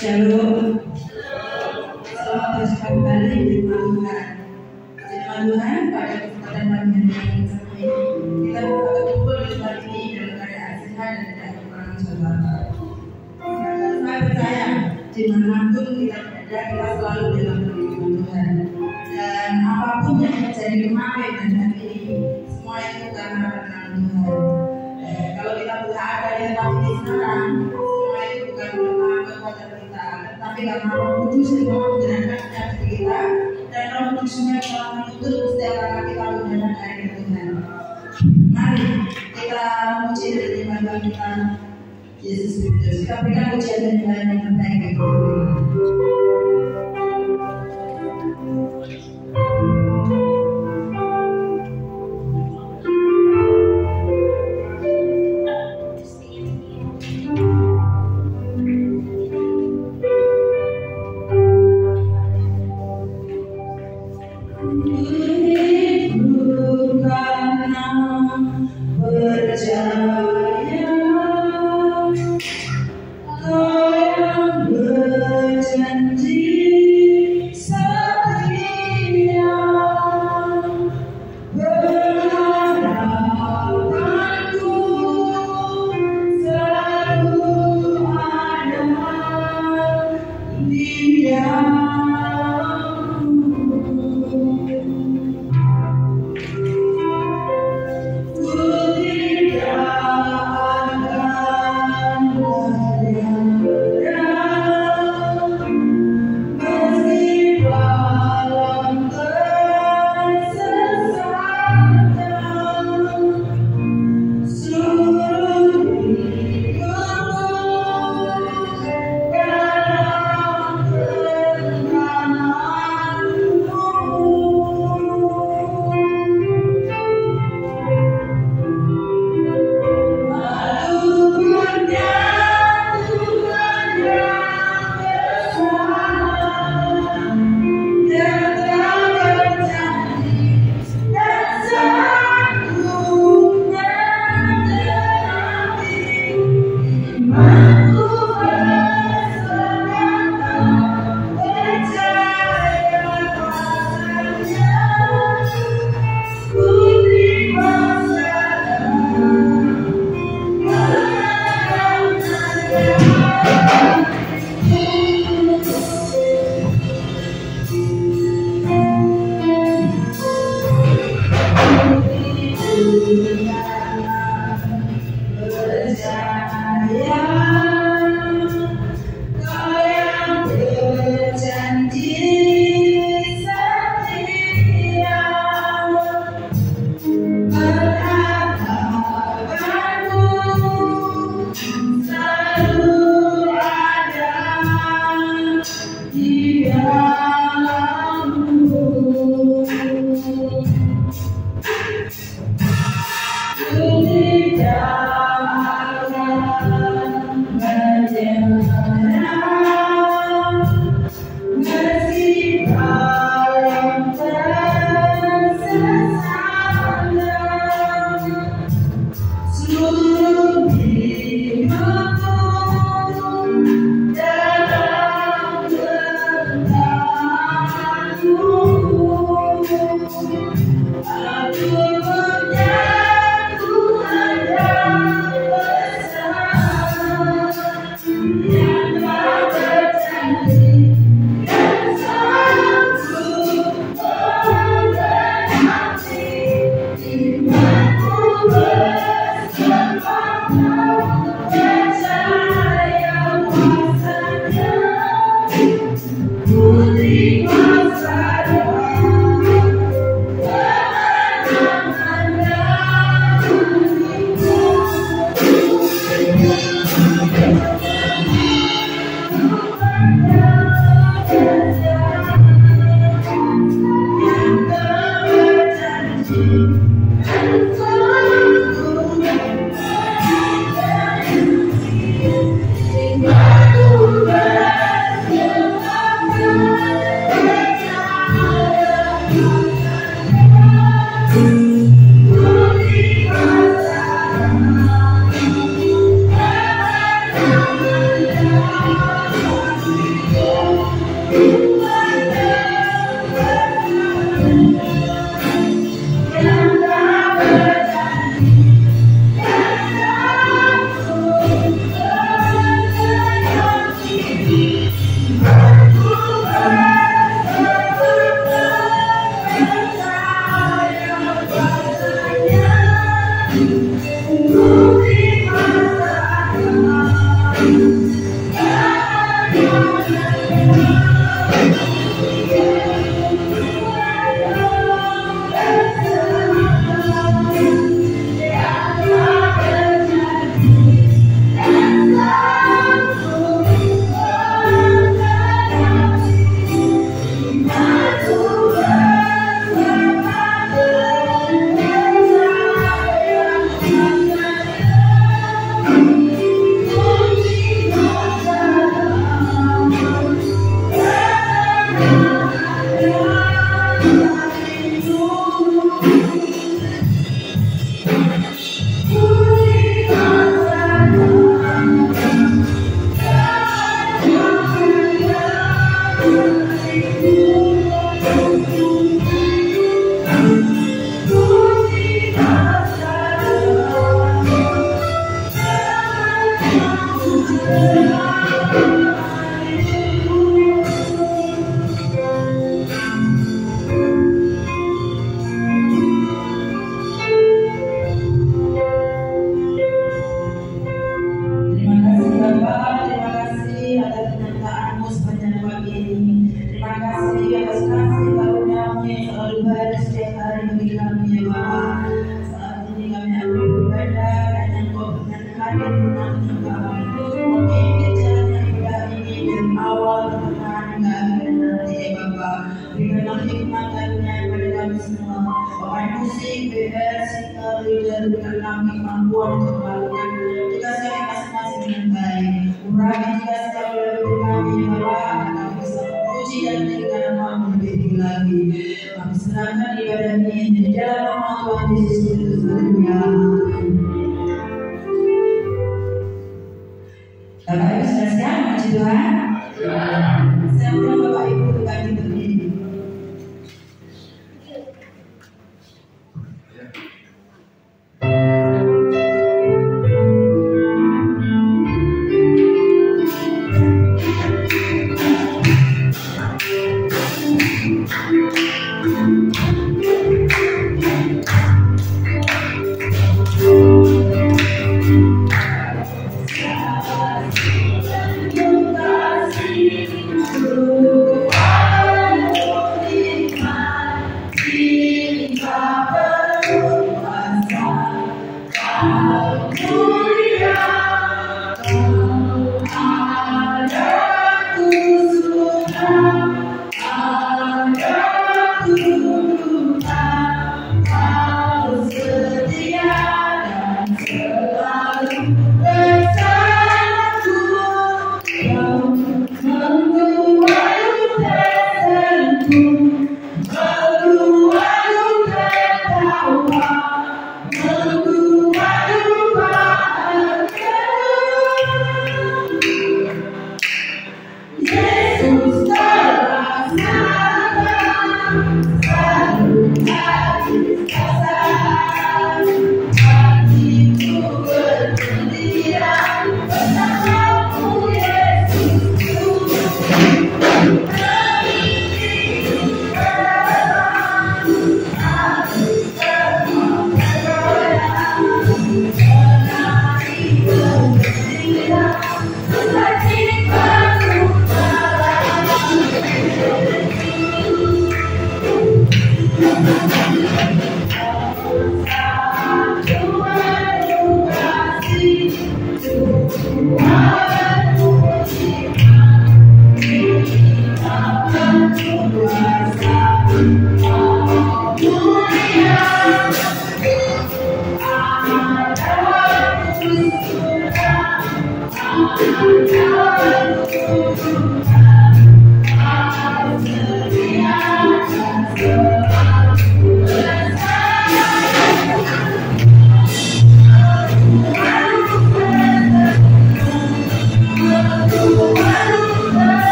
Shalom. Selamat berjumpa kembali di Tuhan. Firman Tuhan pada kesempatan pagi hari ini kita berkumpul di tempat ini dalam keadaan sehat dan tidak kekurangan saudara. Saya percaya dimanapun kita berada kita selalu dalam perlindungan Tuhan. Dan apapun yang terjadi kemarin dan hari ini semua itu karena perkenan Tuhan. Kalau kita berada di tempat ini sekarang, semua itu bukan karena kekuatan kita, tetapi karena Roh Kudus yang telah menggerakkan hati kita, dan Roh Kudus yang telah menuntut setiap langkah kita menghadap hadirat Tuhan. Mari kita memuji dan menyembah kita Yesus Kristus. Kita berikan pujian dan nyanyian yang terbaik bagi Tuhan.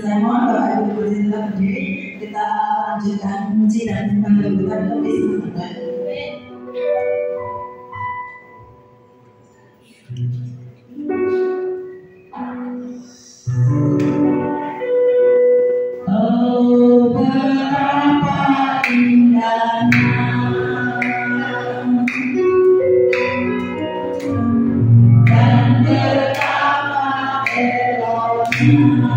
Saya mohon Bapak Ibu bersedia berdiri, kita lanjutkan puji dan sembah kita lebih semangat. Oh betapa indahnya dan betapa eloknya.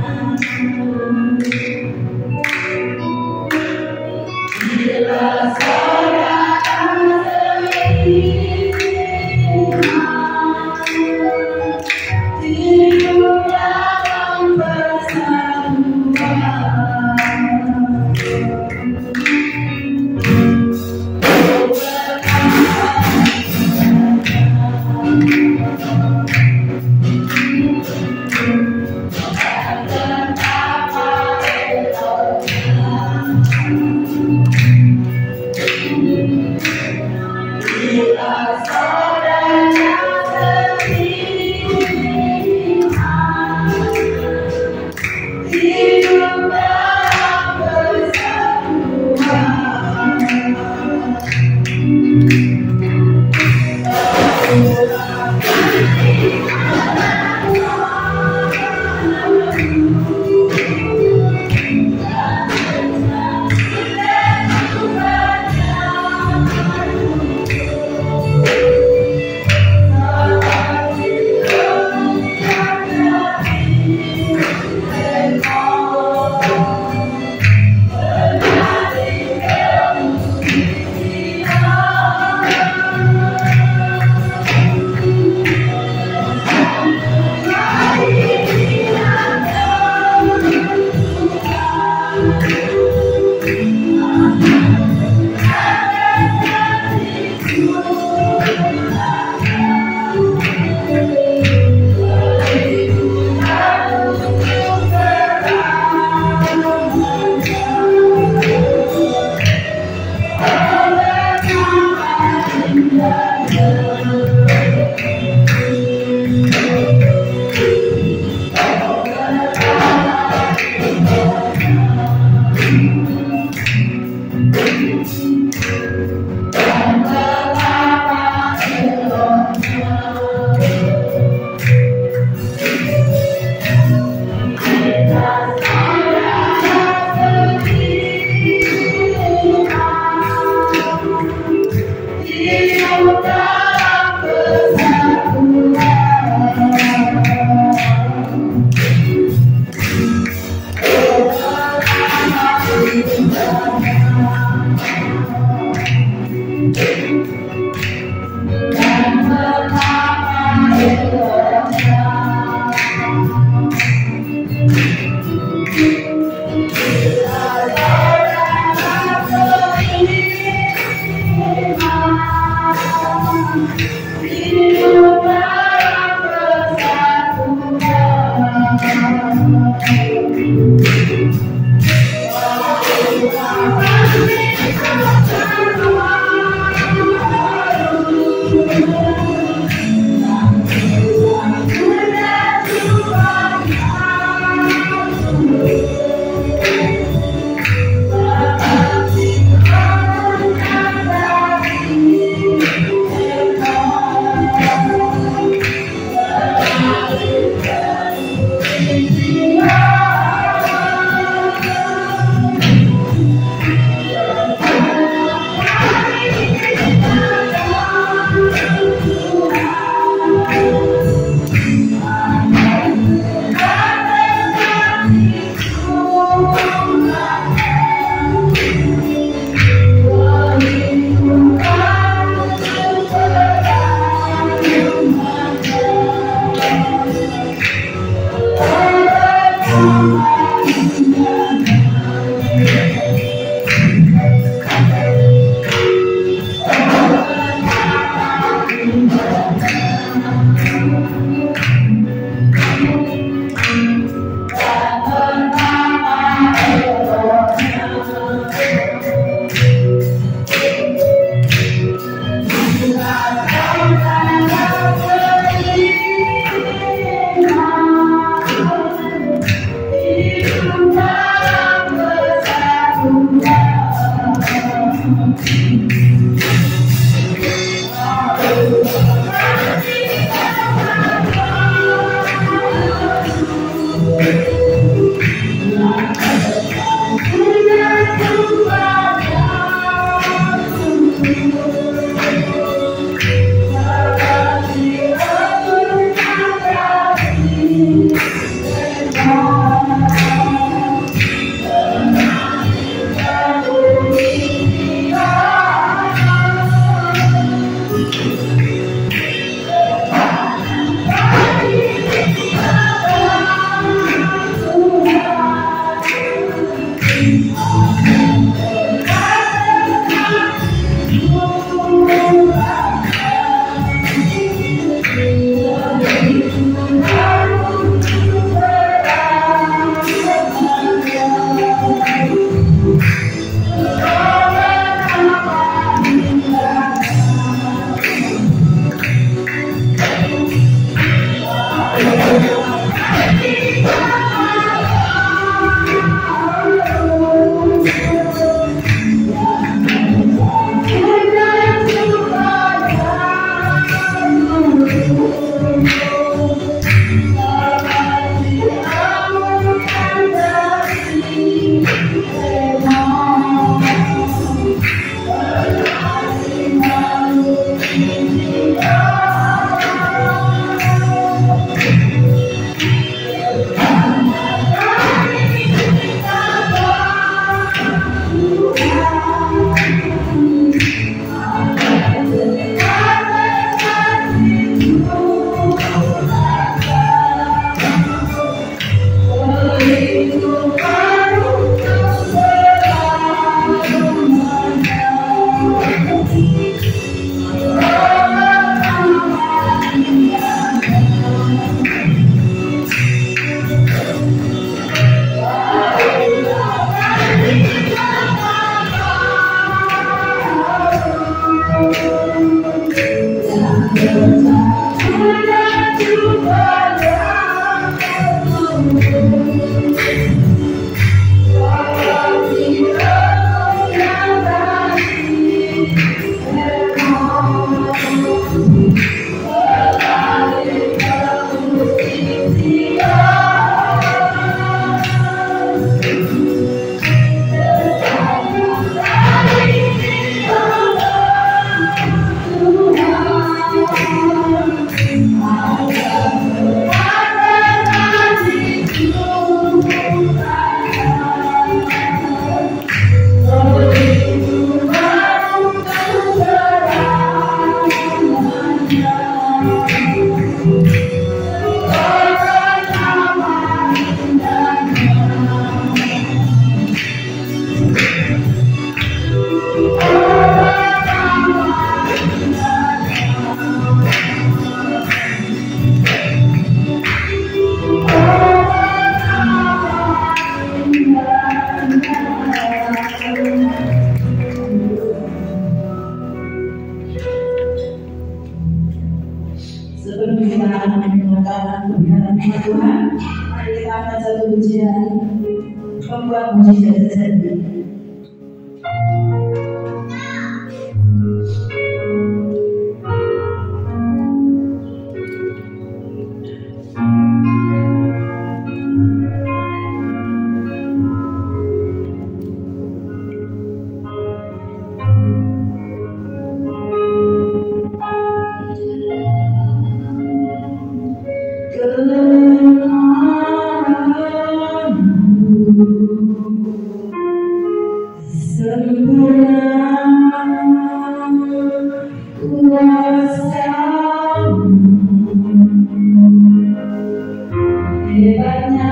Hebatnya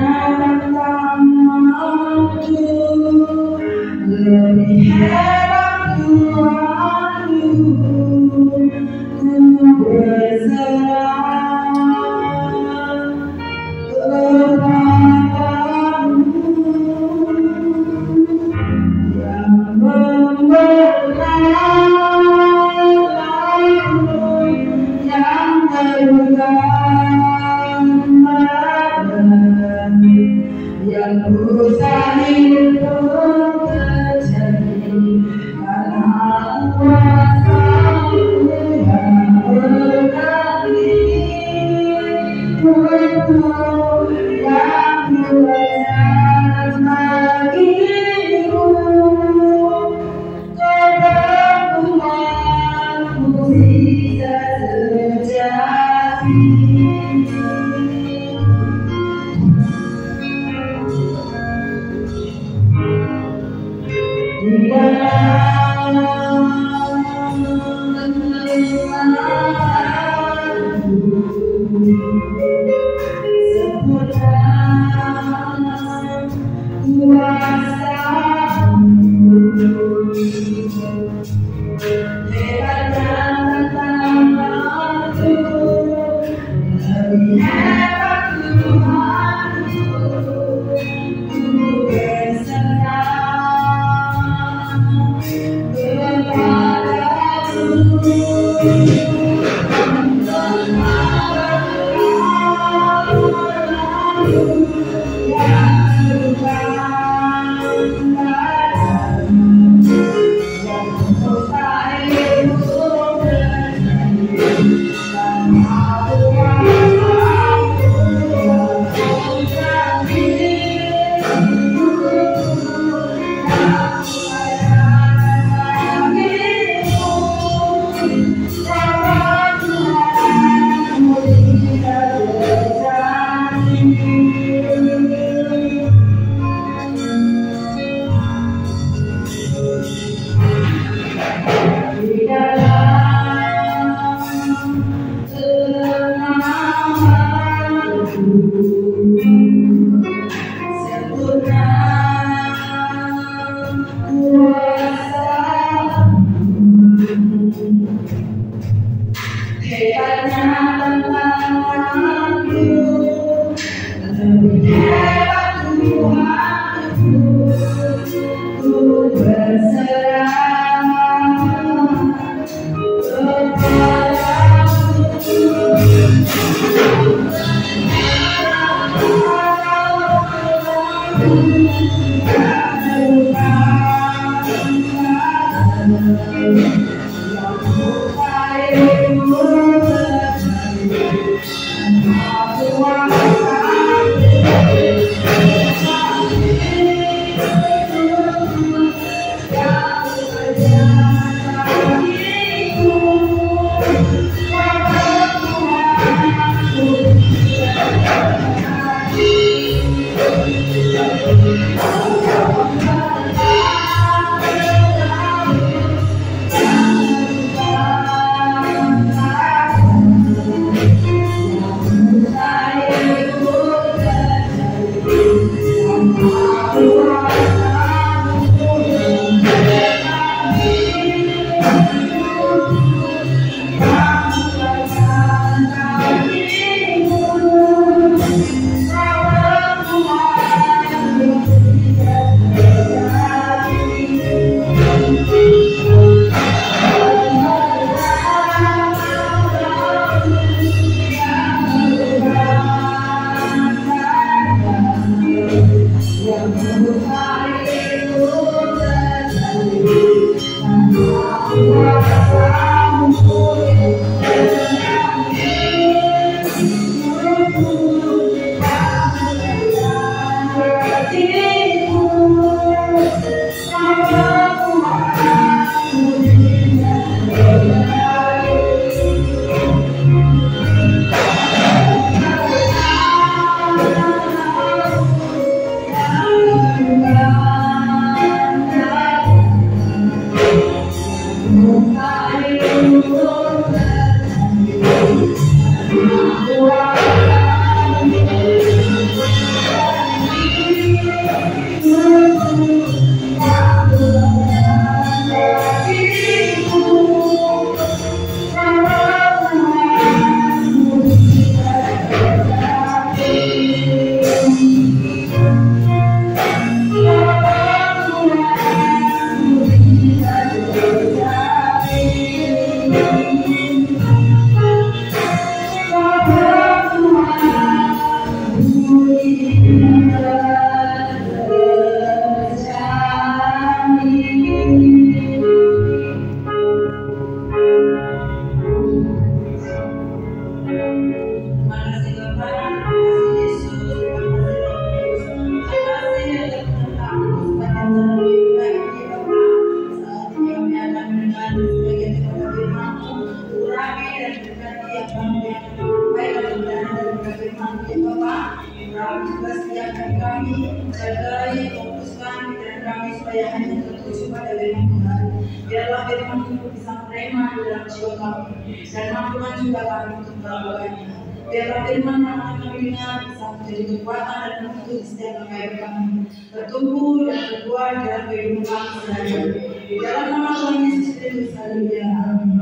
jagai, fokuskan pikiran kami supaya hanya tertuju pada firman Tuhan. Biarlah firman itu bisa merema di dalam jiwa kami dan mampukan juga kami untuk melakukannya. Biarlah firman yang akan kami dengar bisa menjadi kekuatan dan membantu di setiap langkah kami bertumbuh dan berbuah dalam kehidupan kami sehari-hari. Di dalam nama Tuhan Yesus Kristus, haleluya, amin.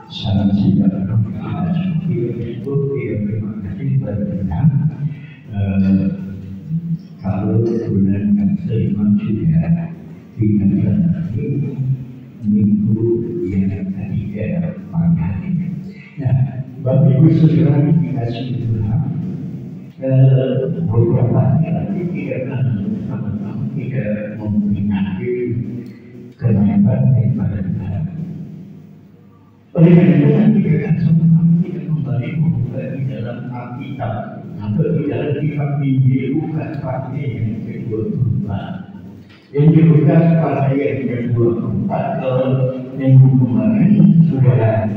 Salam sejahtera kepada kita terima kasih banyak. Kalau bulan kelima sudah tinggal lagi minggu yang ketiga pagi. Nah, Bapak Ibu Saudara dikasih Tuhan, beberapa kali kita sama-sama kita memperingati kenaikan daripada Tuhan. Oleh karena itu nanti kita sama-sama kita kembali membuka di dalam Alkitab atau di dalam kitab Injil Lukas pasal yang ke-24. Injil Lukas pasal yang ke-24 kalau minggu kemarin sudah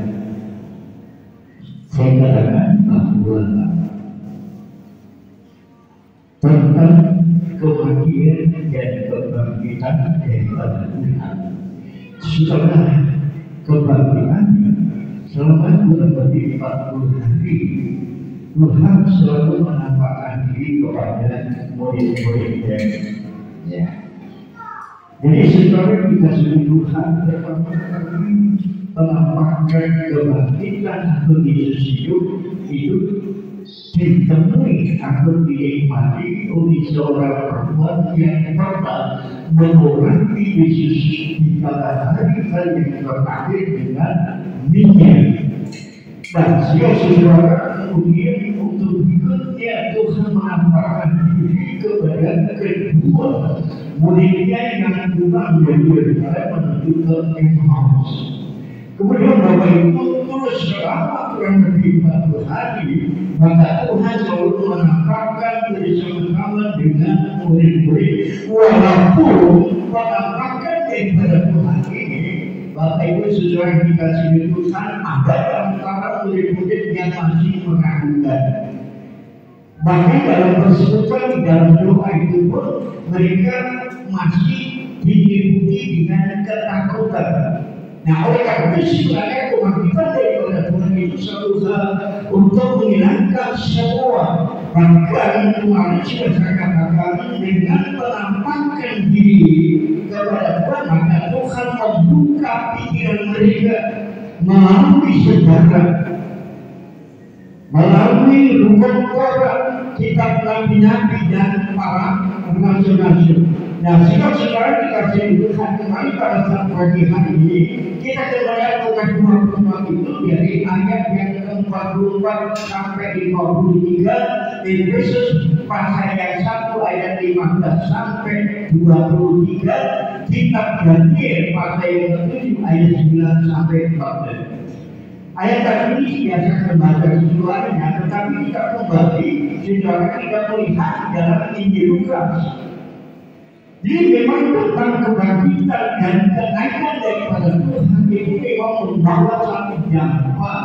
saya katakan bahwa tentang kematian dan kebangkitan daripada Tuhan. Setelah kebangkitannya selama kurang lebih 40 hari Tuhan selalu menampakkan diri kepada murid-muridnya. Ya. Jadi setelah kita sudah Tuhan pertama kali menampakkan kebangkitan atau Yesus hidup itu ditemui atau dinikmati oleh seorang perempuan yang pernah mengurapi Yesus pada hari-hari yang terakhir dengan minyak. Dan saudara kemudian untuk berikutnya Tuhan menampakkan diri kepada kedua muridnya yang pulang dari Yerusalem menuju ke Emmaus. Kemudian Bapak Ibu terus selama kurang lebih 40 hari, maka Tuhan selalu menampakkan bersama-sama dengan murid-murid. Walaupun menampakkan daripada Tuhan ini, Bapak Ibu Saudara dikasihi Tuhan, ada antara murid-murid yang masih meragukan. Bahkan dalam persekutuan di dalam doa itu pun mereka masih diliputi dengan ketakutan. Nah, oleh karena itu sebenarnya kebangkitan daripada Tuhan itu satu hal untuk menghilangkan semua. Bahkan kemarin sudah saya katakan dengan menampakkan diri kepada Tuhan, maka Tuhan membuka pikiran mereka melalui sejarah, melalui rukun Torah, kitab nabi-nabi dan para rasul-rasul. Nah, saudara dikasih Tuhan kembali pada saat pagi hari ini, kita kembali Lukas 24 itu dari ayat yang ke-44 sampai 53, Efesus pasal yang 1 ayat 15 sampai 23, kitab Daniel pasal yang ke-7 ayat 9 sampai 14. Ayat tadi ini biasa membaca sesuatunya, tetapi kita kembali saudara kita melihat dalam Injil Lukas. Jadi memang tentang kebangkitan dan kenaikan daripada Tuhan itu memang membawa satu dampak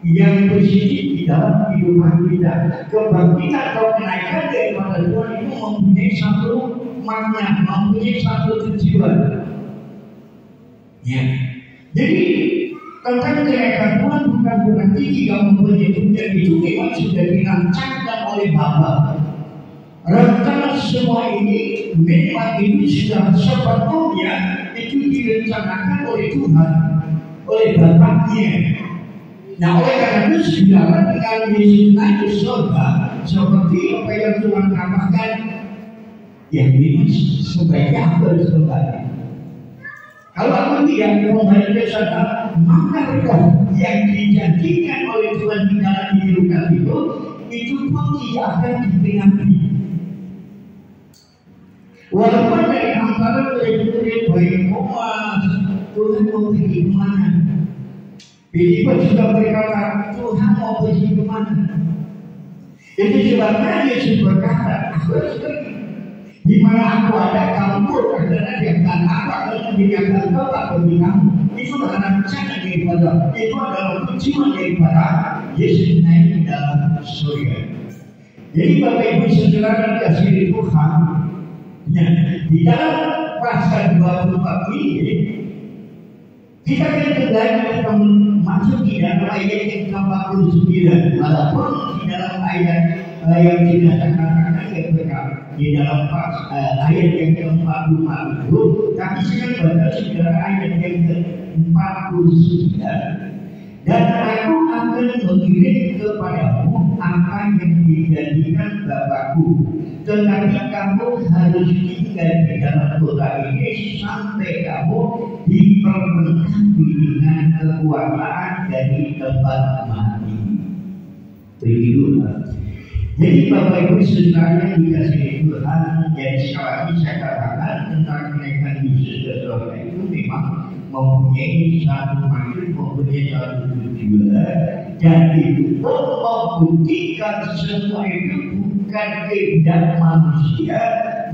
yang positif di dalam kehidupan kita. Kebangkitan atau kenaikan daripada Tuhan itu mempunyai satu makna, mempunyai satu tujuan. Ya. Jadi tentang kenaikan Tuhan bukan berarti jika mempunyai tujuan itu memang sudah dirancangkan oleh Bapa. Rencana semua ini memang itu sudah sebetulnya itu direncanakan oleh Tuhan, oleh Bapaknya. Nah, oleh karena itu saudara dengan Yesus naik ke surga seperti apa yang Tuhan katakan, ya ini sebaiknya harus kembali. Kalau aku tidak kembali ke sana, maka berkat yang dijanjikan oleh Tuhan di dalam Injil Lukas itu pun tidak akan diperingati. Walaupun dari antara murid-murid baik Tuhan mau pergi kemana? Filippus juga berkata, Tuhan mau pergi kemana? Itu sebabnya Yesus berkata, aku harus pergi. Di mana aku ada, kamu pun ada, dan aku akan menjadikan kau tak bagi kamu. Itu adalah rencana daripada, itu adalah tujuan daripada Yesus naik di dalam surga. Jadi Bapak Ibu Saudara yang dikasihi Tuhan, ya, di dalam pasal 24 ini kita akan belajar masuk di dalam ayat yang ke-49, walaupun di dalam ayat yang tidak saya katakan di dalam ayat yang ke-45 itu, tapi saya baca saudara ayat yang ke-49. Dan aku akan mengirim kepadamu apa yang dijanjikan Bapakku, tetapi kamu harus tinggal di dalam kota ini sampai kamu diperlengkapi dengan kekuasaan dari tempat mati. Begitu. Jadi Bapak Ibu Saudara yang dikasihi Tuhan, jadi sekali lagi saya katakan tentang kenaikan Yesus ke surga itu memang mempunyai satu maksud, mempunyai satu tujuan, dan itu membuktikan semua itu bukan kehendak manusia,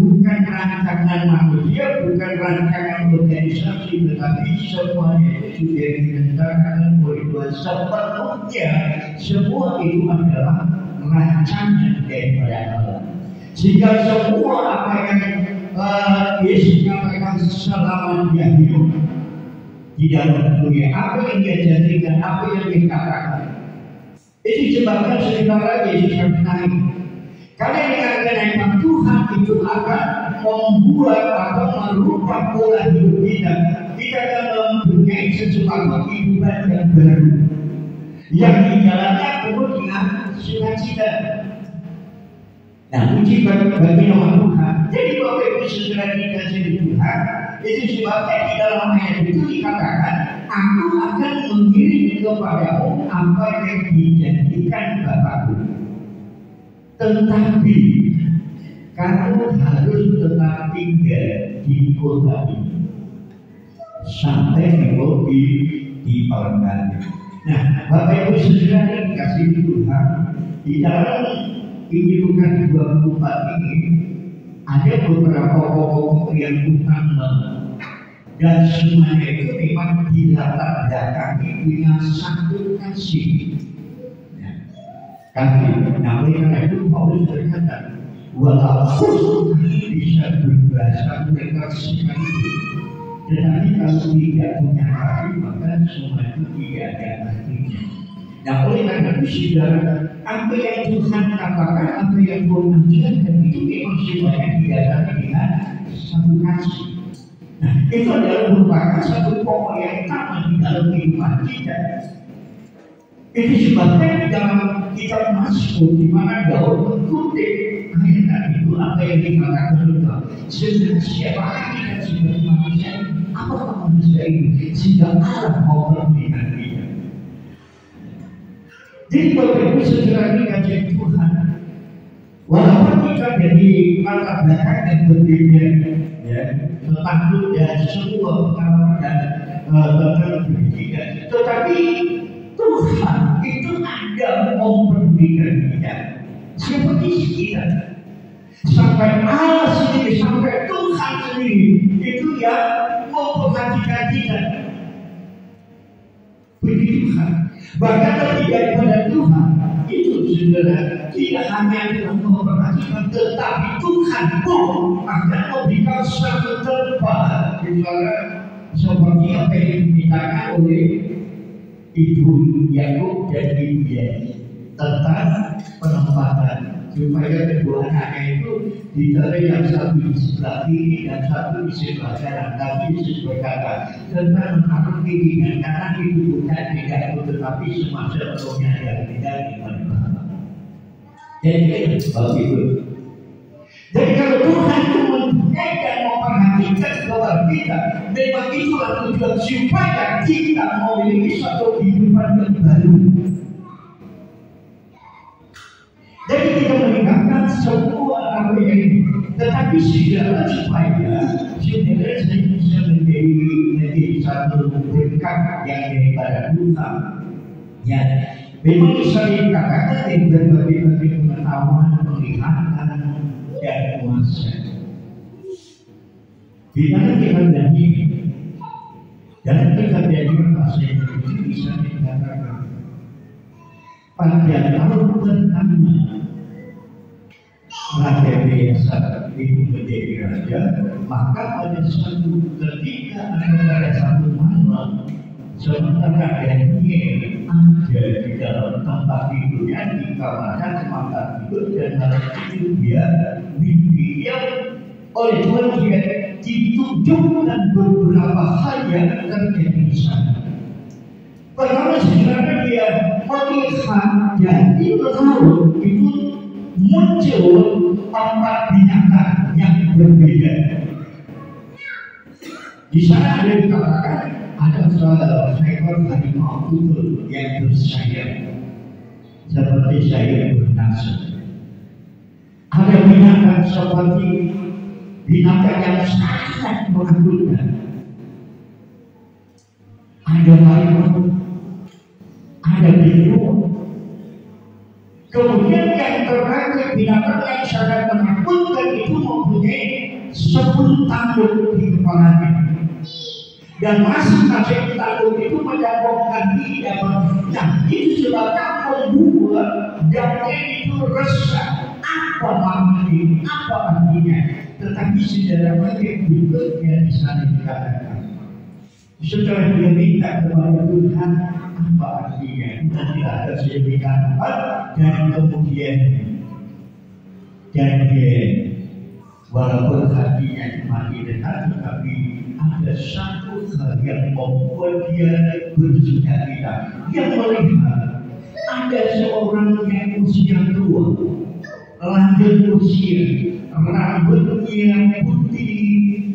bukan rancangan manusia, bukan rancangan organisasi, tetapi semuanya itu sudah direncanakan oleh Tuhan sepenuhnya. Semua itu adalah rancangan daripada Allah. Sehingga semua apa yang Yesus katakan selama dia hidup di dalam dunia, apa yang dia janjikan, apa yang dia katakan, itu sebabnya saudara Yesus akan naik. Karena dengan kenaikan Tuhan itu akan membuat atau merubah pola hidup kita. Kita akan mempunyai sesuatu kehidupan yang baru, yang di dalamnya penuh dengan sukacita. Nah, puji bagi nama Tuhan. Jadi Bapak Ibu Saudara dikasihi Tuhan, itu sebabnya di dalam ayat itu dikatakan, aku akan mengirim kepadamu apa yang dijanjikan Bapakku. Tetapi kamu harus tetap tinggal di kota ini sampai engkau diperlengkapi. Nah, Bapak Ibu Saudara dikasihi Tuhan, di dalam Injil Lukas 24 ini ada beberapa pokok yang utama, dan semuanya itu memang dilatar belakangi dengan satu kasih. Kasih. Nah, oleh karena itu Paulus berkata, walaupun bisa berbahasa mereka sekalipun, tetapi kalau tidak punya kasih, maka semua itu tidak ada artinya. Nah, oleh karena itu saudara, apa yang Tuhan katakan, apa yang Tuhan ajarkan itu memang semuanya didasari dengan satu kasih. Nah, itu adalah merupakan satu pokok yang utama di dalam kehidupan kita. Itu sebabnya di dalam kitab Mazmur, di mana Daud mengutip ayat itu apa yang dikatakan Tuhan. Sebenarnya siapa kita sebagai manusia? Apa manusia itu? Sehingga Allah mau memberikan dia. Jadi Bapak Ibu Saudara dikasihi Tuhan, walaupun kita dari latar belakang yang berbeda, ya, takut dan semua pengalaman dan tentang pendidikan, tetapi Tuhan itu ada memperdulikan kita seperti kita. Sampai Allah sendiri, sampai Tuhan sendiri itu yang memperhatikan kita. Begitu kan? Bahkan lebih daripada Tuhan itu saudara, tidak hanya Tuhan memperhatikan, tetapi Tuhan pun akan memberikan satu tempat, misalnya seperti apa yang dimintakan oleh Ibu Yakub dan Ibu Yeni tentang penempatan, supaya kedua anaknya itu ditaruh yang satu di sebelah kiri dan satu di sebelah kanan. Tapi Yesus berkata tentang menaruh kiri dan kanan itu bukan tidak itu, tetapi semasa rohnya yang tidak dimana-mana. Jadi bagus. Jadi kalau Tuhan itu mempunyai dan memperhatikan bahwa kita memang itulah tujuan supaya kita memiliki suatu kehidupan yang baru. Jadi kita meninggalkan semua apa yang ini, tetapi segala supaya saudara saya bisa menjadi satu berkat yang daripada Tuhan. Ya, memang bisa dikatakan di berbagai pengetahuan, penglihatan dan kuasa. Di dalam kejadian bahasa Indonesia bisa dikatakan pada tahun pertama Raja Biasa itu menjadi raja, maka pada suatu ketika pada satu malam sementara Daniel ada di dalam tempat tidurnya di kamar tempat tidur dan malam itu dia mimpi yang oleh Tuhan dia ditunjukkan beberapa hal yang terjadi di sana. Pertama sebenarnya dia melihat dan di laut itu muncul 4 binatang yang berbeda. Di sana ada dikatakan ada seekor harimau putih yang bersayap seperti sayap bernasib. Ada binatang seperti binatang yang sangat menakutkan. Ada harimau, ada biru. Kemudian yang terakhir binatang yang sangat menakutkan itu mempunyai 10 tanduk di kepalanya. Dan masing-masing tanduk itu menyambungkan lidah. Nah, itu sebabnya membuat Daniel itu resah. Apa makna ini? Apa artinya? Tetapi saudara bagian berikutnya di sana dikatakan. Setelah dia minta kepada Tuhan, apa artinya? Kita tidak ada sedemikian dan kemudian Daniel walaupun hatinya mati dekat, tetapi ada satu hal yang membuat dia bersukacita. Dia melihat ada seorang yang usia tua, lanjut usia, rambutnya putih,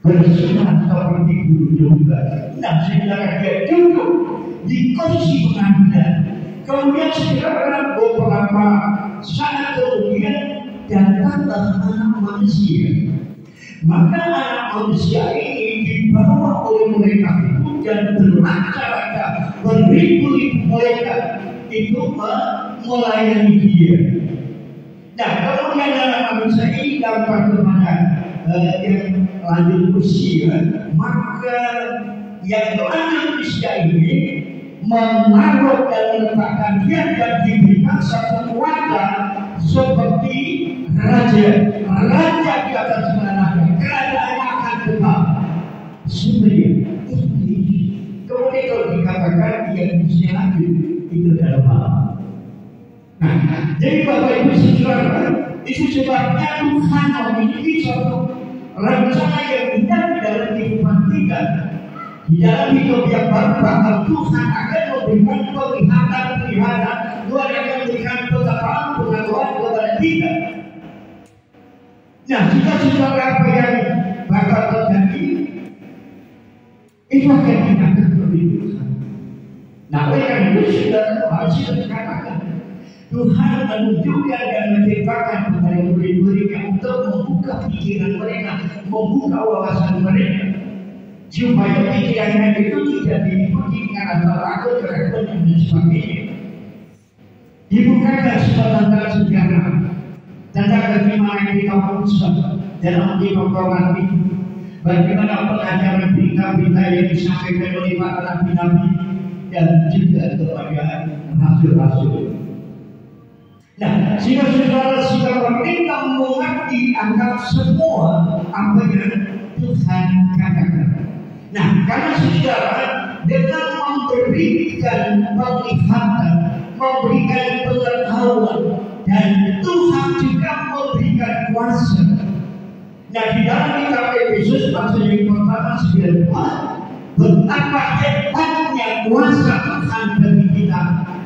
bersinar seperti bulu domba. Nah, setelah dia duduk di kursi pengadilan, kemudian sekarang beberapa saat kemudian datanglah anak manusia. Maka anak manusia ini dibawa oleh mereka itu dan bermacam-macam beribu-ribu mereka itu melayani dia. Nah, kemudian anak manusia ini dapat kepada yang lanjut usia, maka yang lanjut usia ini menaruh dan meletakkan dia dan diberikan satu wadah seperti raja di atas tanah, kerajaan akan tetap sebenarnya. Kemudian kalau dikatakan dia usia lanjut itu adalah apa? Nah, jadi Bapak Ibu saudara, itu sebabnya Tuhan memiliki suatu rencana yang indah di dalam kehidupan kita. Di dalam hidup yang baru, bahkan Tuhan akan memberikan penglihatan Tuhan akan memberikan pengetahuan kepada kita. Nah, jika saudara apa yang bakal terjadi, itu akan dinyatakan oleh Tuhan. Nah, oleh karena itu saudara harus dikatakan Tuhan menunjukkan dan menciptakan kepada murid-muridnya untuk membuka pikiran mereka, membuka wawasan mereka, supaya pikirannya itu tidak diikuti dengan asal takut, keraguan dan sebagainya. Dibukakan sebentar sejarah tentang bagaimana kita berusaha dalam hidup itu, bagaimana pengajaran berita-berita yang disampaikan oleh para nabi-nabi dan juga kepada rasul-rasul. Nah, jika saudara sudah meminta mengerti akan semua apa yang Tuhan katakan. Nah, karena saudara dengan memberikan penglihatan, memberikan pengetahuan, dan Tuhan juga memberikan kuasa. Nah, di dalam kitab Efesus pasal yang pertama 9 betapa hebatnya kuasa Tuhan bagi kita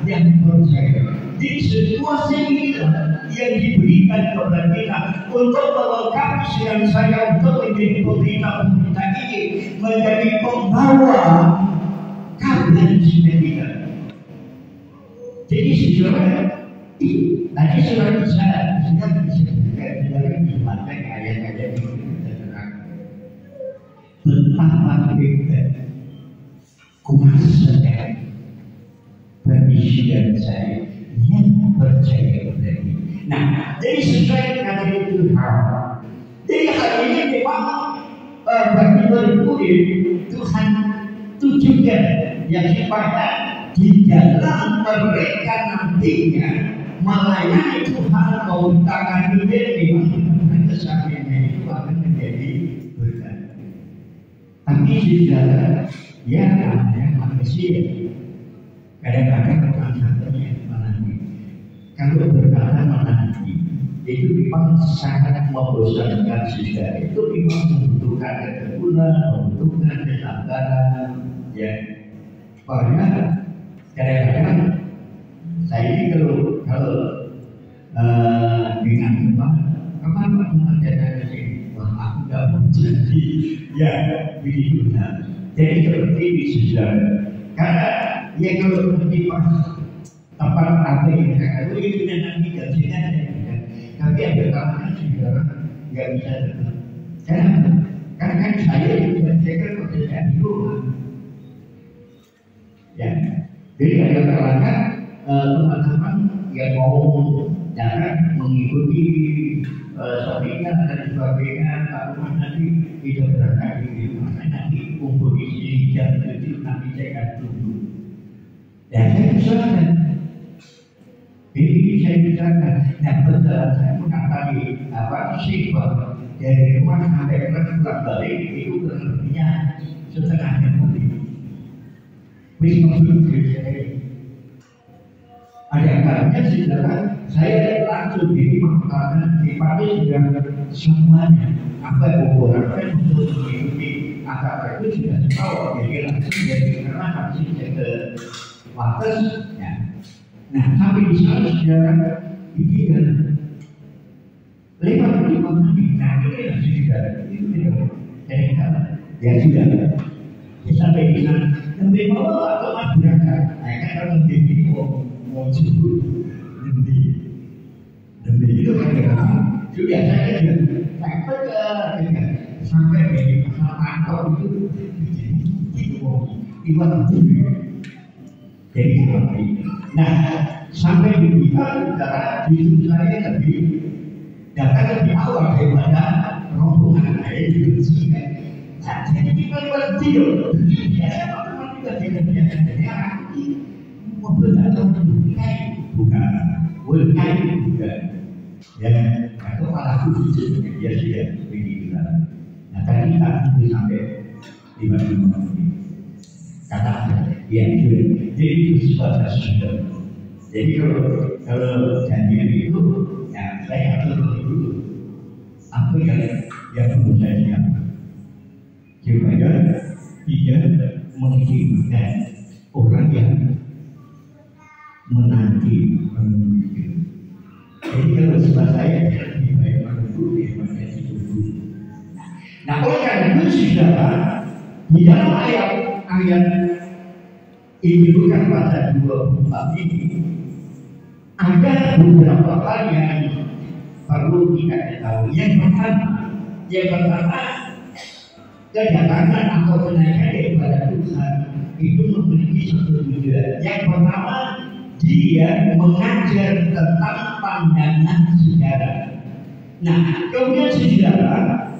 yang percaya. Jadi situasi inilah yang diberikan kepada kita untuk melengkapi siang saya untuk menjadi pemerintah ini, menjadi pembawa kabar kita. Jadi saudara, tadi saudara bisa dibaca ayat-ayat ini kita terang betapa hebat kuasa pengisian saya yang percaya kepada ini. Nah, jadi sesuai dengan itu jadi hari ini memang bagi berkulit Tuhan tujukan yang sifatnya di dalam mereka nantinya melayani Tuhan meutamakan diri memang kesaksiannya itu akan menjadi berkat. Tapi saudara, ya namanya manusia kadang-kadang bukan satunya menanti. Kalau berkata menanti itu memang sangat membosankan saudara. Itu memang membutuhkan ketekunan, membutuhkan kesabaran, ya. Karena kadang-kadang saya ini kalau dengan kemana mengajarkan sini, wah aku nggak mau jadi, ya begitu. Jadi seperti ini saudara. Karena ya kalau nanti pas tempat apa yang saya lalu itu nanti kerjanya ya. Tapi ada kalanya saudara nggak bisa datang. Karena kan saya juga saya pekerjaan di rumah. Ya, jadi ada kalanya teman-teman yang mau datang mengikuti seminar dan sebagainya, kalau nanti tidak berangkat di mana nanti kumpul di sini jam 7 nanti saya akan tunggu. Dan saya usahakan. Jadi saya usahakan. Nah betul saya mengatakan apa sih bahwa dari rumah sampai pulang balik itu kurang lebihnya setengah jam lebih. Ada kalanya saudara saya langsung jadi makanan dipakai sudah semuanya apa ukurannya untuk mengikuti akar itu sudah tahu jadi langsung jadi karena masih ke wates ya. Nah sampai di sana saudara ini kan 55 menit. Nah ini langsung sudah itu jadi kalau ya sudah sampai di sana lebih bawah atau mas berangkat. Nah kan kalau lebih mau cukup lebih itu kan sudah saya sampai di pasar kantor itu iwan itu jadi seperti itu. Nah sampai di pihak utara justru saya lebih datang lebih awal daripada rombongan saya juga sehingga jadi kita berhenti biasa teman juga biasa dari mobil atau bukan bukan ya atau malah khusus dia sudah begitu lah. Nah tadi itu sampai 55 menit kata ya jadi itu sebatas sudah. Jadi kalau janjian itu ya saya atur dulu apa yang perlu saya siapkan supaya tidak menghilangkan orang yang menanti menunggu. Jadi kalau sebelah saya lebih baik menunggu daripada ditunggu. Nah oleh karena itu saudara di dalam ayat ini bukan pada 24 ini ada beberapa hal yang perlu kita ketahui. Yang pertama kedatangan atau kenaikan daripada Tuhan itu memiliki satu tujuan. Yang pertama dia mengajar tentang pandangan sejarah. Nah, kemudian saudara,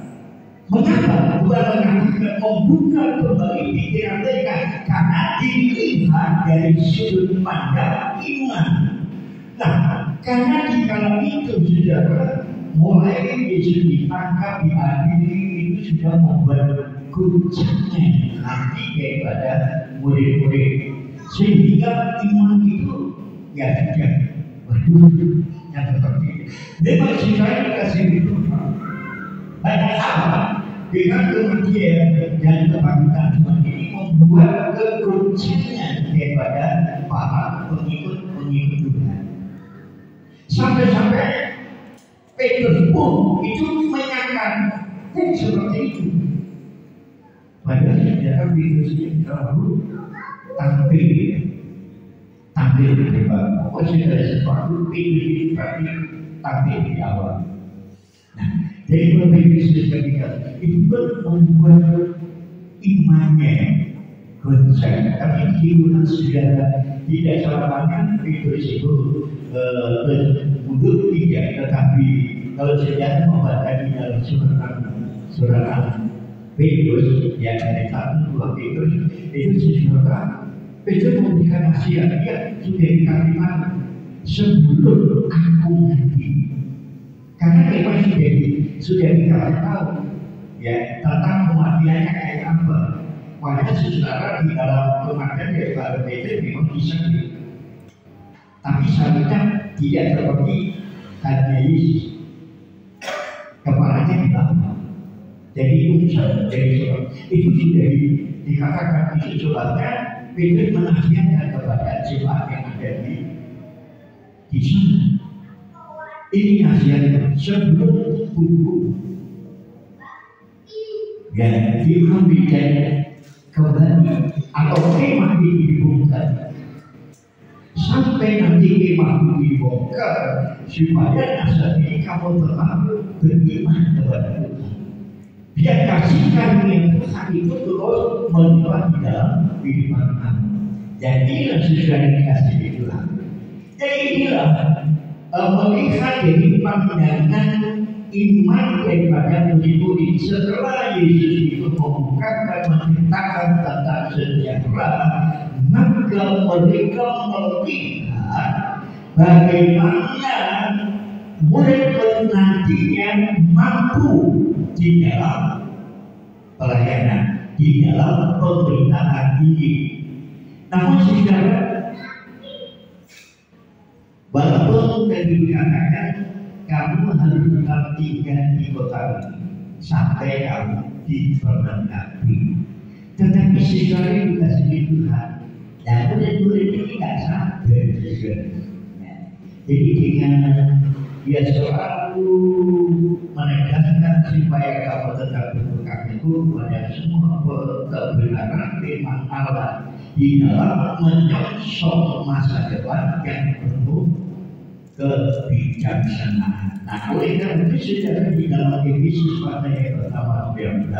mengapa Tuhan mengatakan membuka kembali pikiran mereka? Karena dilihat dari sudut pandang iman. Nah, karena di kala itu saudara, mulai Yesus ditangkap, diadili, itu sudah membuat guncangan hati daripada murid-murid. Sehingga iman itu ya sudah yang seperti itu. Memang saya dikasih itu banyak apa dengan kematian dan kebangkitan Tuhan ini membuat keguncangan daripada para pengikut Sampai-sampai Petrus pun itu menyangka seperti itu. Padahal sejarah Petrus ini terlalu tampil di depan. Pokoknya dari sesuatu Petrus itu berarti tampil di awal. Nah, jadi kalau Petrus ketika itu pun membuat imannya goncang. Tapi kehidupan sejarah tidak selamanya Petrus itu mundur tidak, tetapi kalau sejarah membaca di dalam surat Petrus yang dari 1-2 Petrus itu sesuatu Petrus memberikan nasihat, dia sudah dikasih mana sebelum aku mati, karena memang sudah dikasih tahu ya tentang kematiannya kayak apa. Padahal saudara di dalam kematian daripada Petrus memang bisa, tapi seharusnya tidak seperti hanya Yesus, kepalanya di bawah. Jadi itu sudah dikatakan itu sebabnya Petrus menasihatkan kepada jemaat yang ada di sana. Ini nasihatnya sebelum buku ya diambilkan kembali atau kemah dibongkar. Sampai nanti kemah dibongkar supaya nasab ini kamu tetap beriman kepada Tuhan. Biar kasihkan yang Tuhan itu terus melimpah di dalam kehidupan kamu. Dan inilah sesuai yang dikasih di Tuhan. Jadi inilah melihat kehidupan dengan iman daripada murid-murid setelah Yesus itu membukakan menceritakan tentang sejarah, maka mereka melihat bagaimana murid nantinya mampu di dalam pelayanan, di dalam pemberitaan ini. Namun saudara, walaupun tadi dikatakan kamu harus tetap tinggal di kota ini sampai kamu diberkati, tetapi saudara juga sedih Tuhan. Dan murid-murid ini tidak sadar juga. Jadi dengan dia selalu menegaskan supaya kamu tetap berpegang itu pada semua kebenaran firman Allah di dalam menyongsong masa depan yang penuh kebijaksanaan. Nah, oleh karena itu saudara di dalam Efesus pasal yang pertama 19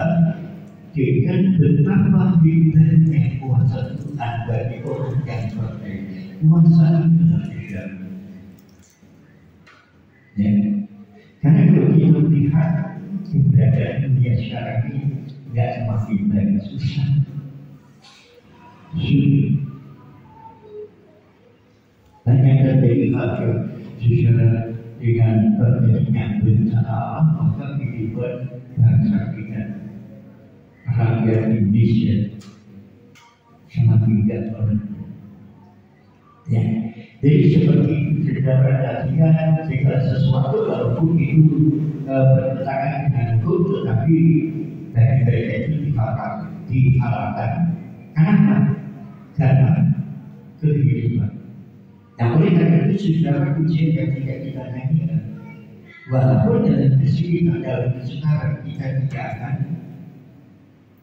dengan betapa hebatnya kuasa Tuhan bagi orang yang percaya. Kuasa Tuhan ya. Karena kalau kita melihat keberadaan dunia sekarang ini tidak semakin baik, susah, sulit. Banyak terjadi hal secara dengan terjadinya bencana alam, maka kehidupan bangsa kita, rakyat Indonesia semakin tidak menentu. Ya. Jadi seperti sejarah dasian segala sesuatu walaupun itu bertentangan dengan hukum, tetapi dari mereka itu diharapkan. Kenapa? Karena kehidupan. Nah, oleh karena itu saudara ujian yang tidak kita nyanyikan, walaupun dalam kesulitan dalam kesukaran kita tidak akan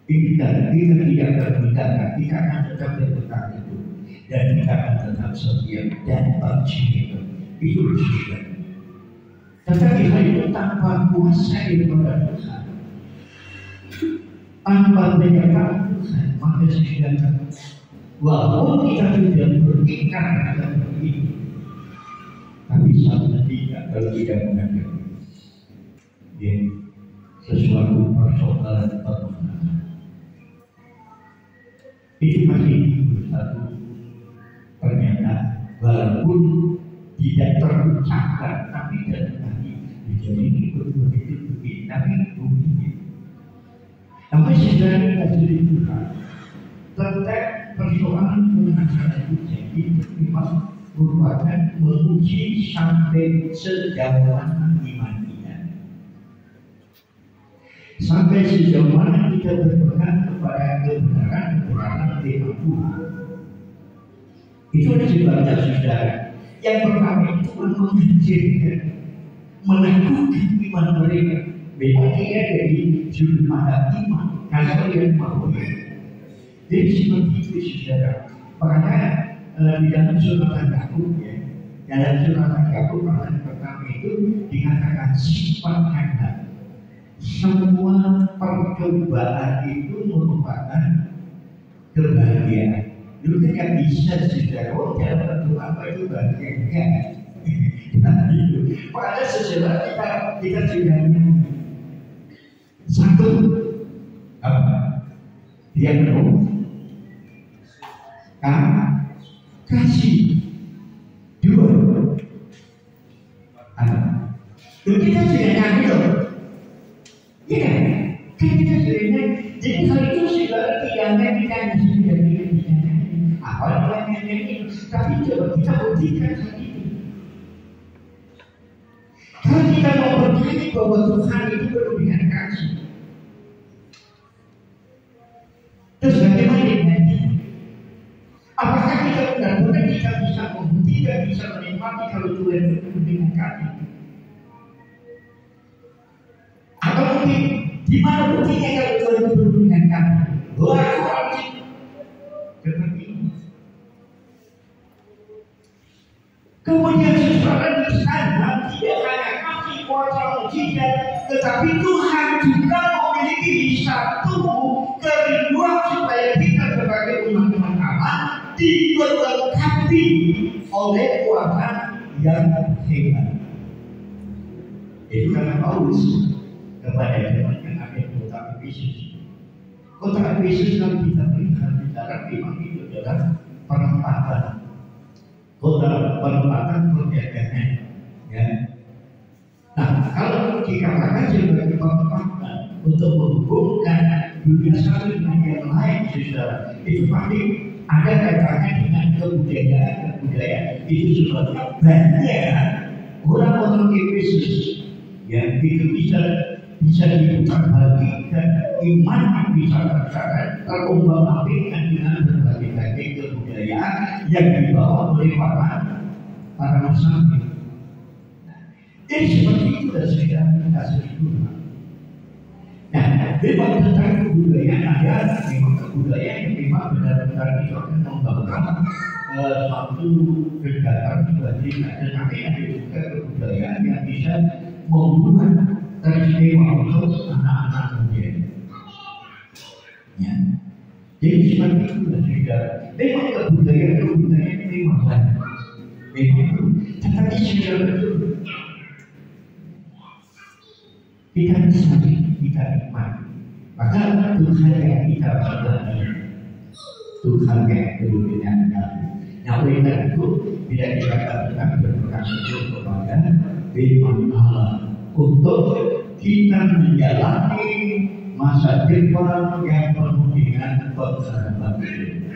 kita tidak terpindahkan, kita akan tetap berpegang itu. Dan kita akan tetap setia dan bersih itu sesuai. Tetapi hal itu tanpa kuasa daripada Tuhan, tanpa penyertaan Tuhan, maka saudara, walaupun kita tidak berikat dalam ini, tapi sama tidak kalau tidak menghadapi sesuatu persoalan permulaan, itu masih satu pernyataan walaupun tidak terucapkan, tapi dalam hati jadi itu begini, tapi begini. Tapi sebenarnya dari Tuhan tentang persoalan pengajaran itu jadi memang merupakan menguji sampai sejauh mana iman kita, sampai sejauh mana kita berpegang kepada kebenaran Tuhan. Itu sebabnya saudara, Yang pertama itu mengajarkan, meneguhkan iman mereka. Memang dia dari sudut mata iman, karena dia mau. Jadi seperti itu saudara. Makanya di dalam surat Al-Yakub ya, dalam surat Al-Yakub pasal pertama itu dikatakan sifat Allah. Semua percobaan itu merupakan kebahagiaan. Dulu kan bisa saudara, dalam bentuk apa itu bahagia. Pada sejarah kita sudah satu apa? Dia penuh kasih. Dua apa? Kita sudah nyanyi loh. Ya kan? Kita sudah nyanyi. Jadi hal itu sudah tidak menjadikan sudah apa yang nyanyi. Tapi coba kita buktikan hal itu. Kalau kita mau percaya bahwa Tuhan itu penuh dengan kasih, terus bagaimana dengan kita? Apakah kita benar-benar kita bisa membuktikan, bisa menikmati kalau Tuhan itu penuh dengan kasih? Atau mungkin di mana buktinya kalau Tuhan itu penuh dengan kasih? Wajib seperti ini. Kemudian sesuatu di sana tidak hanya kasih kuasa mujizat, tetapi Tuhan juga memiliki satu kerinduan supaya kita sebagai umat-umat Allah diberkati oleh kuasa yang hebat. Itu karena Paulus kepada teman yang ada di kota Efesus. Kota Efesus yang kita lihat bicara memang itu adalah perempatan. Kota perempatan perdagangan, ya. Nah, kalau dikatakan sebagai perempatan untuk menghubungkan dunia satu dengan yang lain, saudara, itu pasti ada kaitannya dengan kebudayaan. Itu sebabnya banyak orang-orang Efesus yang itu bisa diputar bagikan iman yang bisa terumbang-ambingkan dengan berbagai kebudayaan yang dibawa oleh para nasabi. Jadi seperti itu dan sudah kita sebutkan. Nah, memang tentang kebudayaan ada, memang kebudayaan yang memang benar-benar itu akan membangun suatu kegiatan sebagai tetapi ada juga kebudayaan yang bisa membuat teristimewa untuk anak-anak muda. Ya. Jadi seperti itu sudah. Memang kebudayaan memang banyak. Memang, tetapi sudah betul. Kita bisa kita nikmati. Maka Tuhan yang kita berdoa, Tuhan yang penuh dengan kasih. Nah, oleh karena itu tidak dikatakan berkasih kepada firman Allah untuk kita menjalani masa depan yang penuh dengan pengharapan.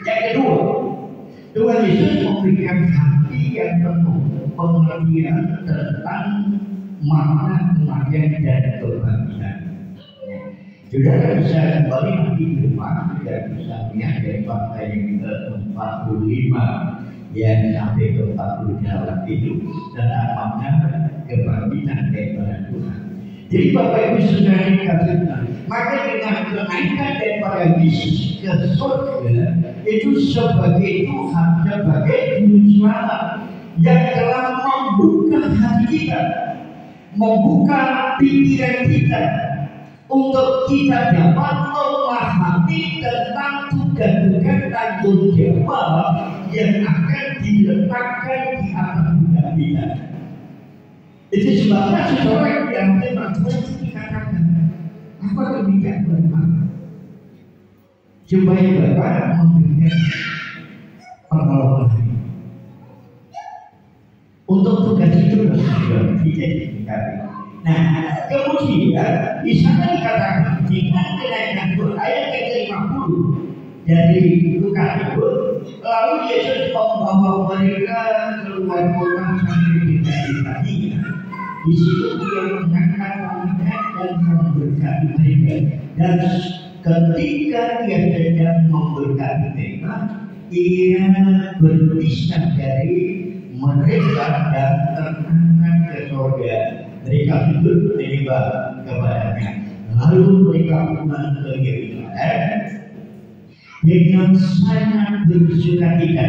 Yang kedua, Tuhan Yesus memberikan hati yang penuh pengertian tentang makna kematian dan kebangkitan. Saudara bisa kembali nanti di rumah, tidak bisa lihat dari fakta yang ke-45 yang sampai ke-48 itu tentang makna kebangkitan daripada Tuhan. Jadi Bapak Ibu Saudara dikatakan, maka dengan kenaikan daripada Yesus ke surga itu sebagai Tuhan, sebagai Juru Selamat yang telah membuka hati kita, membuka pikiran kita untuk kita dapat memahami tentang tugas-tugas tanggung jawab yang akan diletakkan di atas budak kita. Itu sebabnya seseorang yang memang Tuhan itu dikatakan, apa demikian Bapak? Supaya Bapak memberikan pertolongan. Untuk tugas itu sudah dijadikan. Nah, kemudian di sana dikatakan dengan kenaikan ayat ke-50 dari Lukas itu, lalu Yesus membawa mereka keluar kota sampai di Betania. Di situ dia mengangkat tangannya dan memberkati mereka. Dan ketika dia sedang memberkati mereka, ia berpisah dari mereka dan terangkat ke surga. Mereka sujud menyembah kepadanya. Lalu mereka pulang ke Yerusalem dengan sangat bersukacita.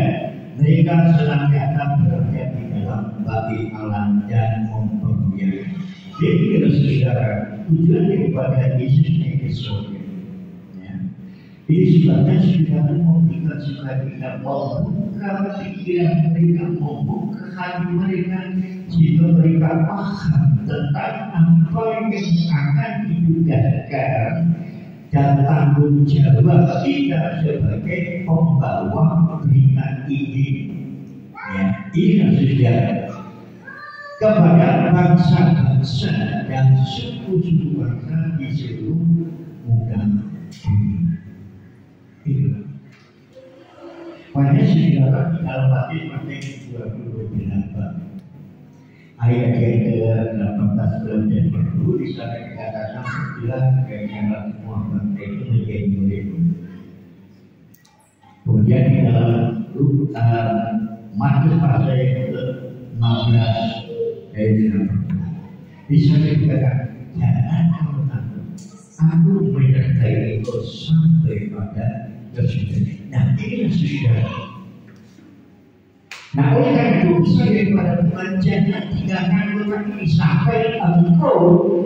Mereka senantiasa berada di dalam bait Allah dan mempermuliakan. Jadi saudara, tujuan daripada Yesus naik ke surga. Ini sebabnya saudara memberikan sukacita, membuka pikiran mereka, membuka hati mereka, sehingga mereka paham tentang apa yang akan ditugaskan dan tanggung jawab kita sebagai pembawa berita ini. Ini saudara, kepada bangsa-bangsa dan suku-suku bangsa di seluruh muka bumi. Banyak saudara di dalam Matius 28 ayat yang ke-18 dan 20 di sana dikatakan bila keinginan Muhammad itu menjadi murid. Kemudian di dalam Matius pasal yang ke-16 ayat 18 di sana dikatakan jangan kamu takut, aku menyertai engkau sampai pada kesudahan. Nah, ini saudara. Nah, oleh karena itu saya kepada Tuhan jangan tinggalkan Tuhan ini sampai engkau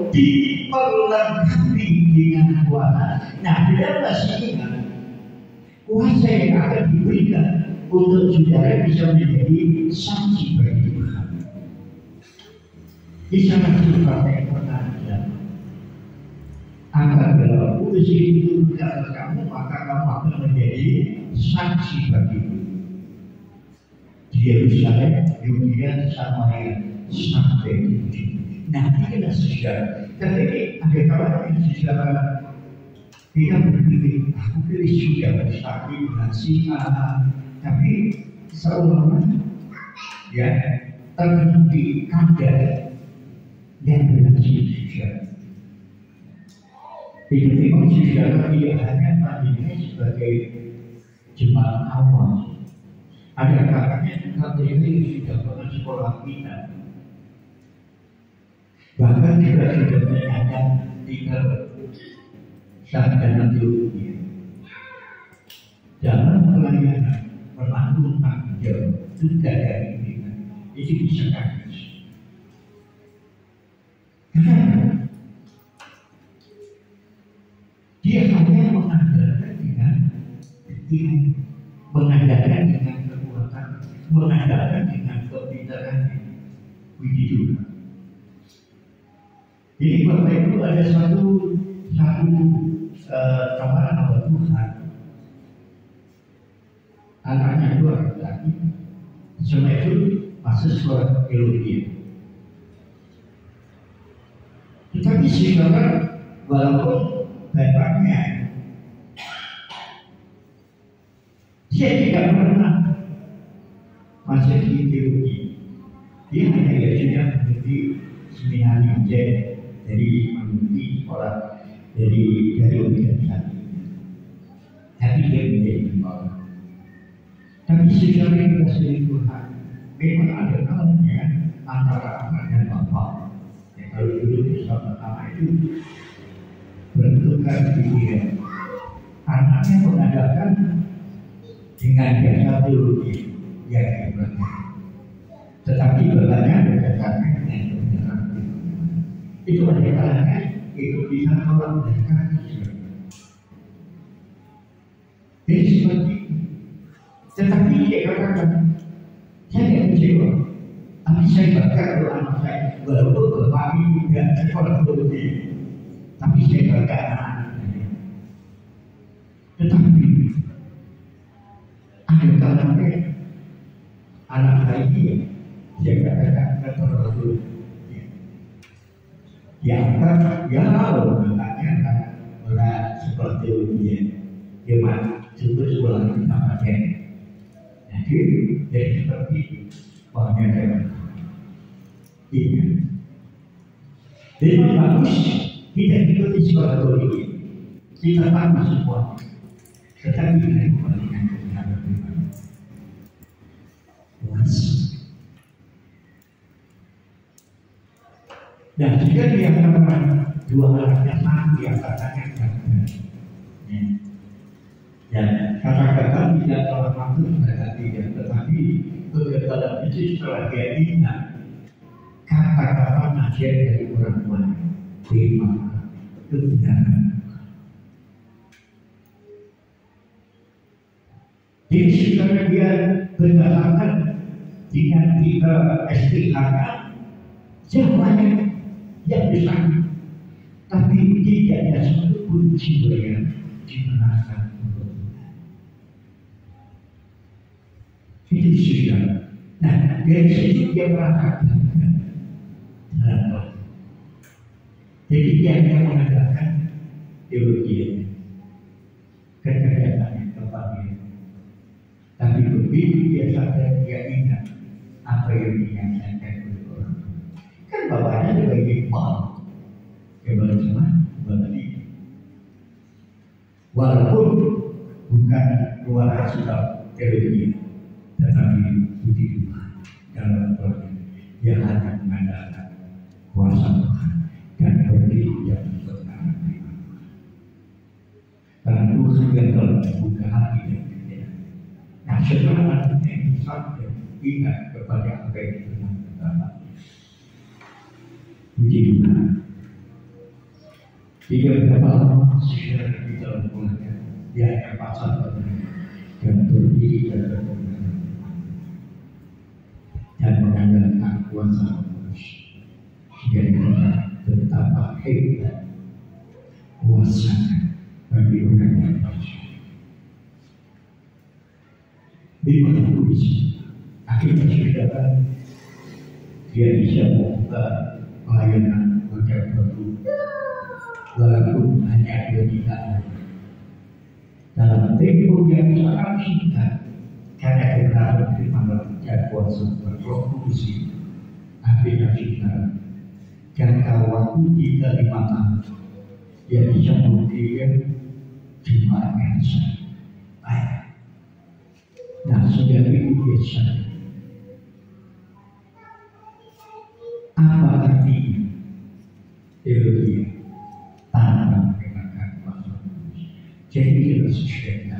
diperlengkapi dengan kuasa. Nah, di dalam bahasa ini kuasa yang akan diberikan untuk saudara bisa menjadi saksi bagi Tuhan. Di sana seperti yang pernah dilakukan. Apabila puisi itu di atas kamu, maka kamu akan menjadi saksi bagiku. Di Yerusalem, Yudea, Samaria, sampai ke ujung. Nah, ini adalah sejarah. Tapi ada kalanya sejarah kita berpikir, aku pilih sudah bersatu berhasil, tapi seolah-olah ya terhenti kadar dan berhasil sejarah. Itu memang saudara tidak hanya tadinya sebagai jemaat awal. Ada kakaknya juga ini sudah pernah sekolah kita. Bahkan juga sudah menyadar tinggal sarjana teologi. Dalam pelayanan menanggung tanggung jawab juga dari ini. Itu bisa kaget. Kenapa? Dia hanya mengandalkan dengan keyakinan, mengandalkan dengan kekuatan, mengandalkan dengan kepintaran. Begitu. Jadi Bapak Ibu ada satu tawaran hamba Tuhan. Anaknya dua laki, semua itu masuk sekolah teologi. Tetapi saudara, walaupun bapaknya dia tidak pernah masuk di teologi, dia hanya sudah menjadi seminari aja dari mengikuti sekolah dari organisasi, tapi dia menjadi pembawa. Tapi secara kasih Tuhan memang ada kalanya antara anak dan bapak. Kalau dulu bersama-sama itu bertukar pikiran. Anaknya mengadakan dengan jasa teologi yang hebatnya, tetapi bapaknya berdasarkan dengan kebenaran. Itu ada kalanya itu bisa tolak dari kasih. Jadi seperti itu. Tetapi dia katakan, saya tidak kecewa, tapi saya bangga kalau anak saya walaupun bapak ini tidak sekolah teologi. Tapi saya bangga anak saya. Tetapi ada kalanya anak saya ini saya katakan terlalu dianggap ya bapaknya berat seperti teologi dia juga sekolah di tempatnya. Jadi seperti itu banyak yang iya. Jadi bagus kita ikuti sekolah teologi, kita tahu semua, tetapi kita kembalikan kepada Tuhan. Puas, Dan jika dia katakan dua anaknya sama, dia katakan gagal. Ya, kata-kata tidak telah masuk pada dia, tetapi kegagalan itu setelah dia ingat kata-kata nasihat dari orang tua, terima kebenaran. Jadi sekarang dia berdasarkan dengan kita SPHK, semuanya yang besar, tapi tidak ada satu pun jiwa yang dimenangkan. Itu sudah. Nah, dari situ dia merasakan. Jadi dia mengadakan teologi, kekayaan kepada. Tapi begitu dia sadar, dia ingat apa yang dinyatakan oleh orang. Kan bapaknya juga ingin mau. Coba cuma berarti. Walaupun bukan keluar sudah teologi, tetapi budi Tuhan dalam Tuhan dia hanya mengandalkan kuasa Tuhan dan berdiri yang benar. Karena Tuhan yang telah membuka hati dan pikiran. Nah, setelah yang sampai ingat kepada apa yang Tuhan katakan. Puji Tuhan. Tidak berapa lama sudah di dalam keluarga dia akan pasal dan berdiri dalam dan mengandalkan kuasa manusia. Dia berkata betapa hebat kuasa bagi orang yang percaya. Bagaimana puisi? Akhirnya saudara, dia bisa membuka pelayanan model baru, walaupun hanya 2 tahun. Dalam tempo yang sangat singkat, karena kebenaran firman dan kuasa berproduksi, akhirnya saudara, jangka waktu 3-5 tahun, dia bisa memberikan jumlah yang sangat baik. Nah, sudah itu biasa. Apa artinya teologi tanpa menggunakan kuasa manusia? Jadi kita sesuai.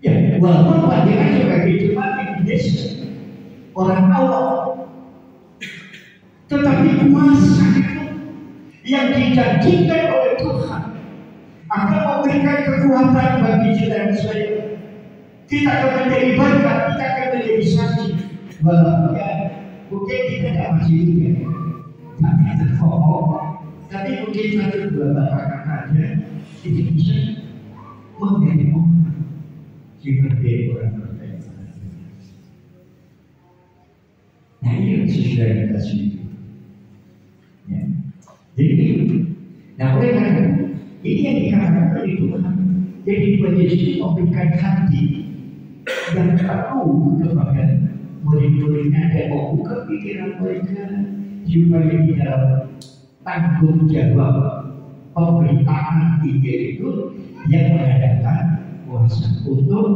Ya, walaupun pandangan sebagai jemaat Indonesia orang awam, tetapi kuasa itu yang dijanjikan oleh Tuhan akan memberikan kekuatan bagi saudara saya. Kita akan menjadi berkat, kita akan menjadi saksi. Walaupun mungkin kita tidak masih ingat, tapi kita ngomong, tapi mungkin 1-2 kata aja itu bisa menjadi orang seperti orang percaya. Nah, ini sesuai dengan kasih itu. Ya. Jadi, nah oleh karena ini yang dikatakan oleh Tuhan. Jadi Tuhan Yesus memberikan hati yang tahu kepada murid-muridnya dan membuka pikiran mereka supaya di dalam tanggung jawab pemerintahan itu yang mengadakan kuasa untuk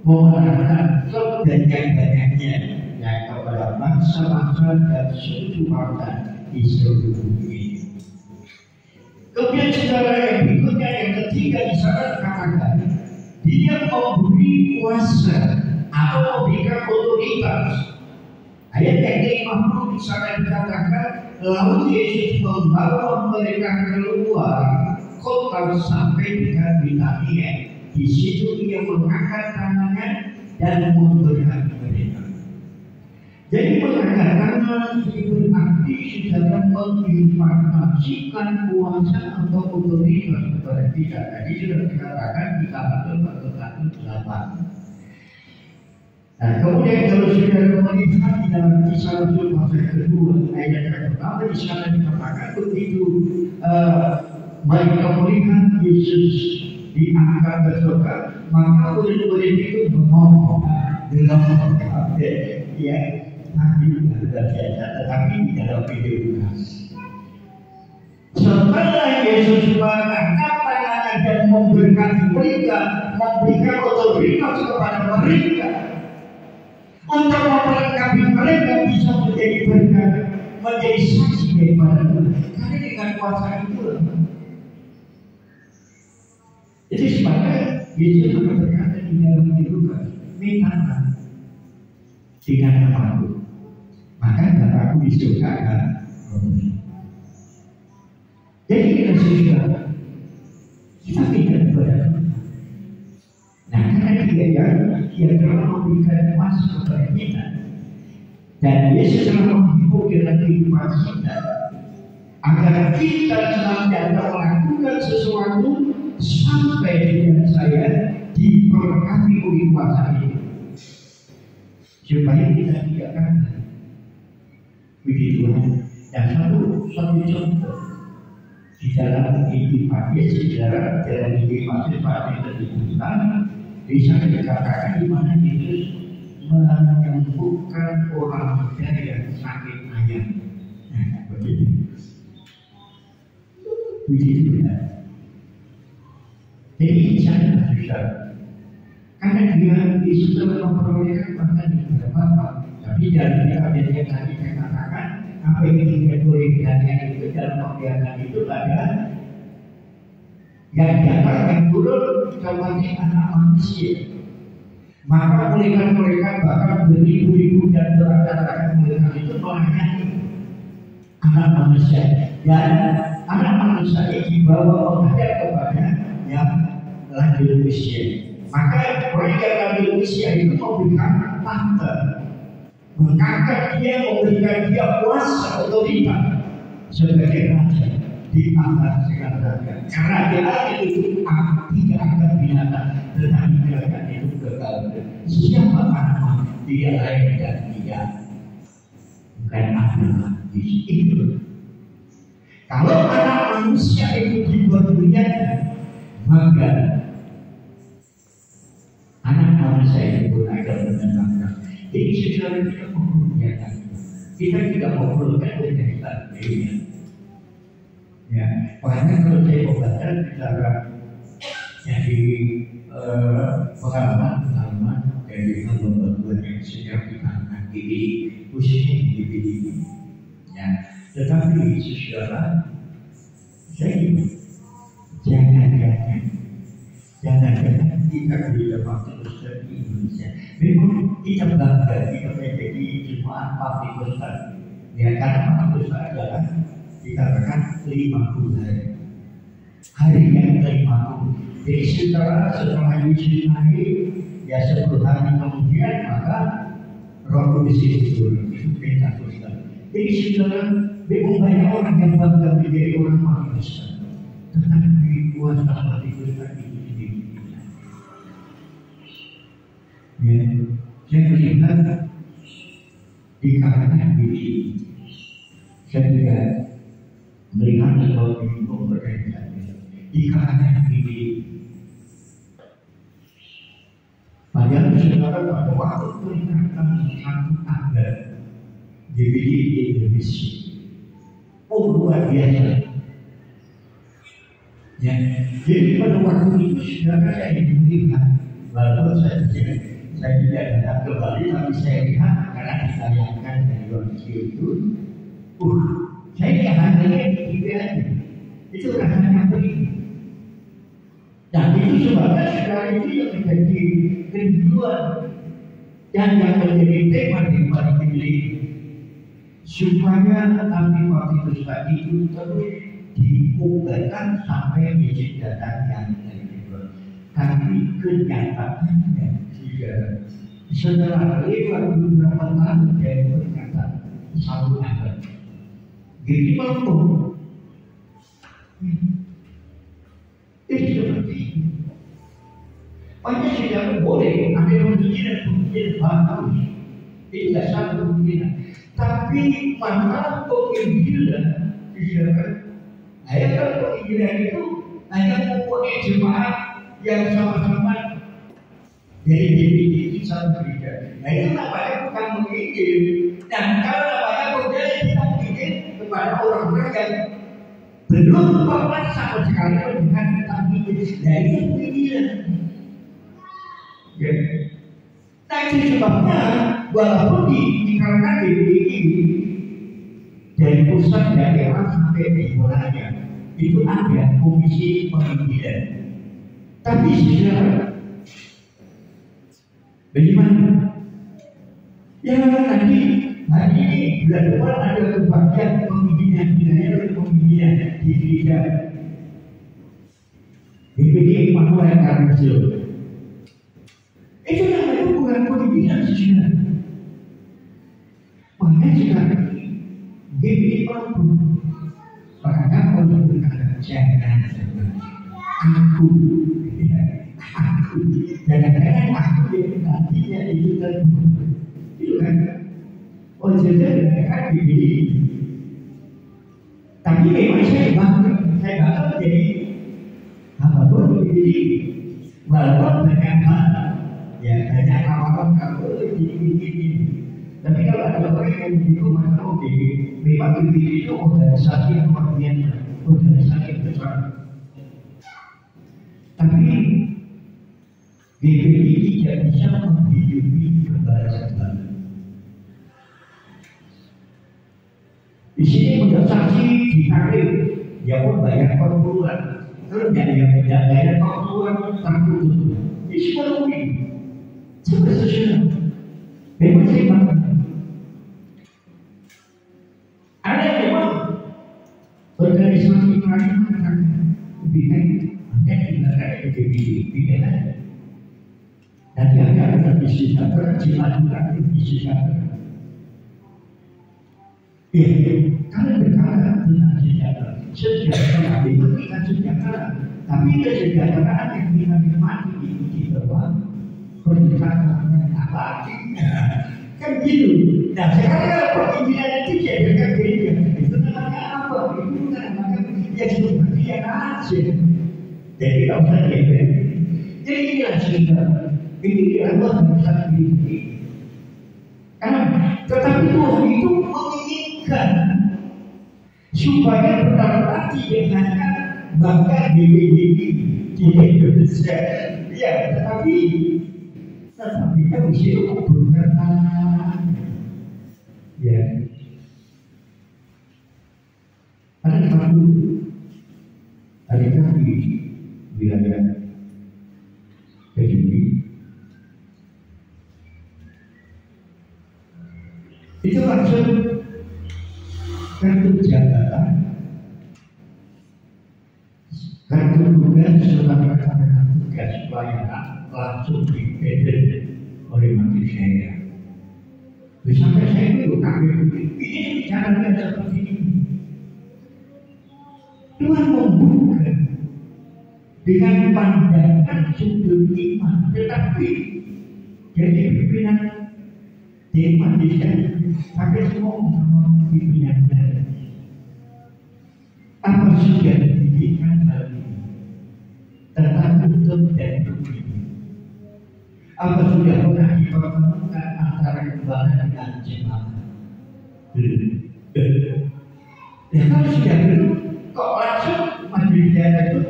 memenangkan sebanyak-banyaknya yang kepada bangsa-bangsa dan suku bangsa di seluruh bumi. Kemudian saudara yang berikutnya, yang ketiga di sana dikatakan dia memberi kuasa atau memberikan otoritas. Ayat yang ke-50 di sana dikatakan, lalu Yesus membawa mereka keluar kota sampai dengan Betania. Di situ dia mengangkat tangannya dan memberkati mereka. Jadi mengangkat tangan itu berarti saudara menginformasikan kuasa atau otoritas kepada kita. Tadi sudah dikatakan di pasal 1:8. Nah, kemudian kalau saudara melihat di dalam Kisah Rasul pasal kedua ayat yang pertama di sana dikatakan begitu mereka melihat Yesus diangkat ke surga, maka murid-murid itu ngomong dalam ya. Tapi sudah biasa, tetapi di dalam video setelah Yesus mengangkat tangannya dan memberkati mereka, memberikan otoritas kepada mereka untuk memperlengkapi mereka bisa menjadi berkat, menjadi saksi daripada kuasa itu. Jadi sebabnya Yesus berkata di dalam Lukas, mintalah dengan namaku, maka Bapakku di surga akan memenuhi. Jadi kita sudah kita minta kepada Tuhan. Nah, karena dia telah memberikan emas kepada kita, dan Yesus telah menghibur dalam kehidupan kita, agar kita senantiasa melakukan sesuatu sampai dengan saya diberkati oleh kuasa itu, supaya kita tidak kalah. Begitu. Dan satu contoh di dalam kehidupan Yesus, dalam kehidupan yang disebutkan, di sana dikatakan di mana Yesus menyembuhkan orang muda yang sakit ayam. Nah, begitu benar. Jadi saya bisa, karena dia Yesus telah memperolehkan bahkan kepada Bapa, tapi dalam dia tadi saya katakan apa yang diperolehkan itu dalam pembiayaan itu adalah yang datang yang turun seperti anak manusia. Maka mereka bahkan beribu-ribu dan beratus-ratus mereka itu melayani anak manusia, dan anak manusia itu dibawa menghadap kepada yang lanjut usia. Maka orang yang lanjut usia itu memberikan tahta, mengangkat dia, memberikan dia kuasa otoritas sebagai raja di atas segala raja. Karena dia itu tidak akan binatang, tetapi dia akan itu kekal. Siapa anak dia lain dan dia bukan anak itu. Kalau anak manusia itu dibuat dunianya, maka anak manusia itu pun akan menenangkan. Jadi secara kita memperlukan, kita tidak memperlukan kegiatan dirinya. Ya, makanya kalau saya membaca bicara dari pengalaman dari hamba-hamba yang sedang diangkat ini, khususnya di ini. Ya, tetapi saudara, saya jangan kita bila waktu besar di Indonesia. Memang kita bangga kita menjadi jemaat Bakti Besar. Ya, karena Bakti Besar adalah dikatakan 50 hari. Hari yang ke-50. Jadi setelah Yesus naik, ya 10 hari kemudian maka Roh Kudus itu turun. Itu Pentakosta. Jadi saudara, memang banyak orang yang bangga menjadi orang Bakti Besar. Tetapi kuasa Bakti Besar itu sendiri. Ya, saya melihat dikarenakan diri, saya juga melihat bahwa di pemerintah dikarenakan diri. Padahal saudara pada waktu peringatan satu ada DVD di Indonesia, luar biasa. Ya, jadi pada waktu itu saudara saya melihat, lalu saya tidak datang ke Bali, tapi saya lihat karena ditayangkan dari luar itu, saya lihat harganya di TV aja, itu rasanya begini. Dan itu sebabnya sekarang itu yang menjadi kerinduan dan yang menjadi tema di balik ini, supaya Nabi Bakti Besar itu terus diupayakan sampai Yesus datang yang kedua. Tapi kenyataannya setelah lewat beberapa tahun dari peringatan satu abad, jadi mampu itu seperti ini. Banyak tidak boleh ada kemungkinan bagus, tidak satu kemungkinan. Tapi masalah penginjilan disebut, ayat penginjilan itu hanya mempunyai jemaat yang sama-sama dari DVD satu gereja. Nah itu namanya bukan menginjil. Dan kalau namanya kemudian kita menginjil kepada orang-orang yang belum pernah sama sekali mendengar tentang Injil, nah itu penginjilan. Ya. Nah itu sebabnya walaupun dikarenakan DVD ini dari pusat daerah sampai di wilayah itu ada komisi pemimpinan. Tapi saudara, bagaimana? Ya nanti hari ini bulan depan ada kebagian pemimpinan wilayah dan pemimpinan di gereja BPD Manuel Karnasio. Itu namanya bukan pemimpinan saudara. Makanya sekarang BPD perlu maka untuk berkata jangan aku jangan aku yang nantinya itu itu kan jadi mereka BPD. Tapi memang saya bangga jadi apa pun BPD walaupun banyak hal ya banyak awal kalau ini. Tapi kalau ada orang yang begitu maka oke, memang BPD itu organisasi yang luar biasa, organisasi yang besar. Tapi BPD tidak bisa menghidupi kebangsaan. Di sini untuk saksi ditarik, dia pun bayar perpuluhan. Terus dia bayar perpuluhan terputus. Ini semua rugi. Sebenarnya, memang saya bangga. Ada yang memang organisasi lain mengatakan lebih baik ada tidak ada BPD, tidak ada. Nanti ada visi sejahtera, dimajukan visi sejahtera. Ya, kalau berkata tentang sejahtera itu bukan sejahtera, tapi kesejahteraan yang kita nikmati di bawah pernikahan apa kan gitu. Nah sekarang perpimpinan itu jadikan gereja itu namanya apa? Itu namanya ya seperti yang aja. Jadi tidak usah diambil. Jadi inilah cerita. Ini Allah besar ini. Tetapi Tuhan itu menginginkan supaya berarti dengan bahkan BPD di Indonesia. Ya, tetapi kan mesti berkenan. Ya, ada satu di wilayah PDIP itu langsung kartu jabatan, kartu tugas serta rekan-rekan tugas pelayanan langsung dipedal oleh majelis saya. Sampai saya itu kaget, ini caranya seperti ini. Tuhan membuka dengan pandangan sudut iman, tetapi jadi pimpinan di majelis saya pakai semua sama pimpinan saya. Apa sudah diberikan hal ini tentang tutup dan rugi? Apa sudah pernah dipertemukan antara gembala dengan jemaat? Ya kalau sudah belum, kok langsung majelis dana itu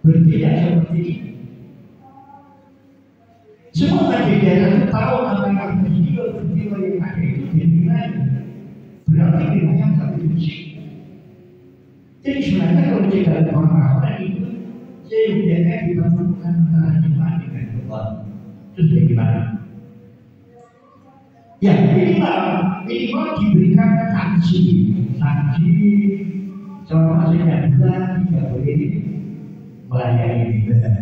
bertindak seperti ini? Semua majelis dana itu tahu antara peristiwa yang ada itu dinilai, berarti wilayah tak diuji. Jadi sebenarnya kalau tidak orang-orang itu, saya sudah dipertemukan antara jemaat dengan Allah. Terus bagaimana? Ya minimal diberikan sanksi selama sekian bulan tidak boleh melayani ibadah.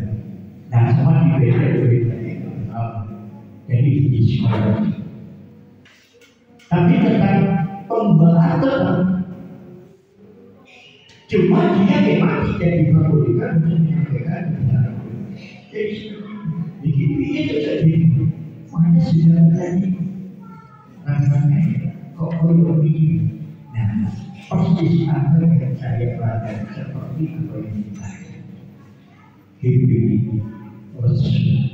Nah semua dibedakan jadi di sekolah. Tapi tentang pembahasan cuma dia memang tidak diperbolehkan untuk menyampaikan kebenaran. Jadi begitu itu jadi makanya sudah tadi rasanya kok perlu ini. Nah persis apa yang saya baca seperti apa yang dibaca ini persis.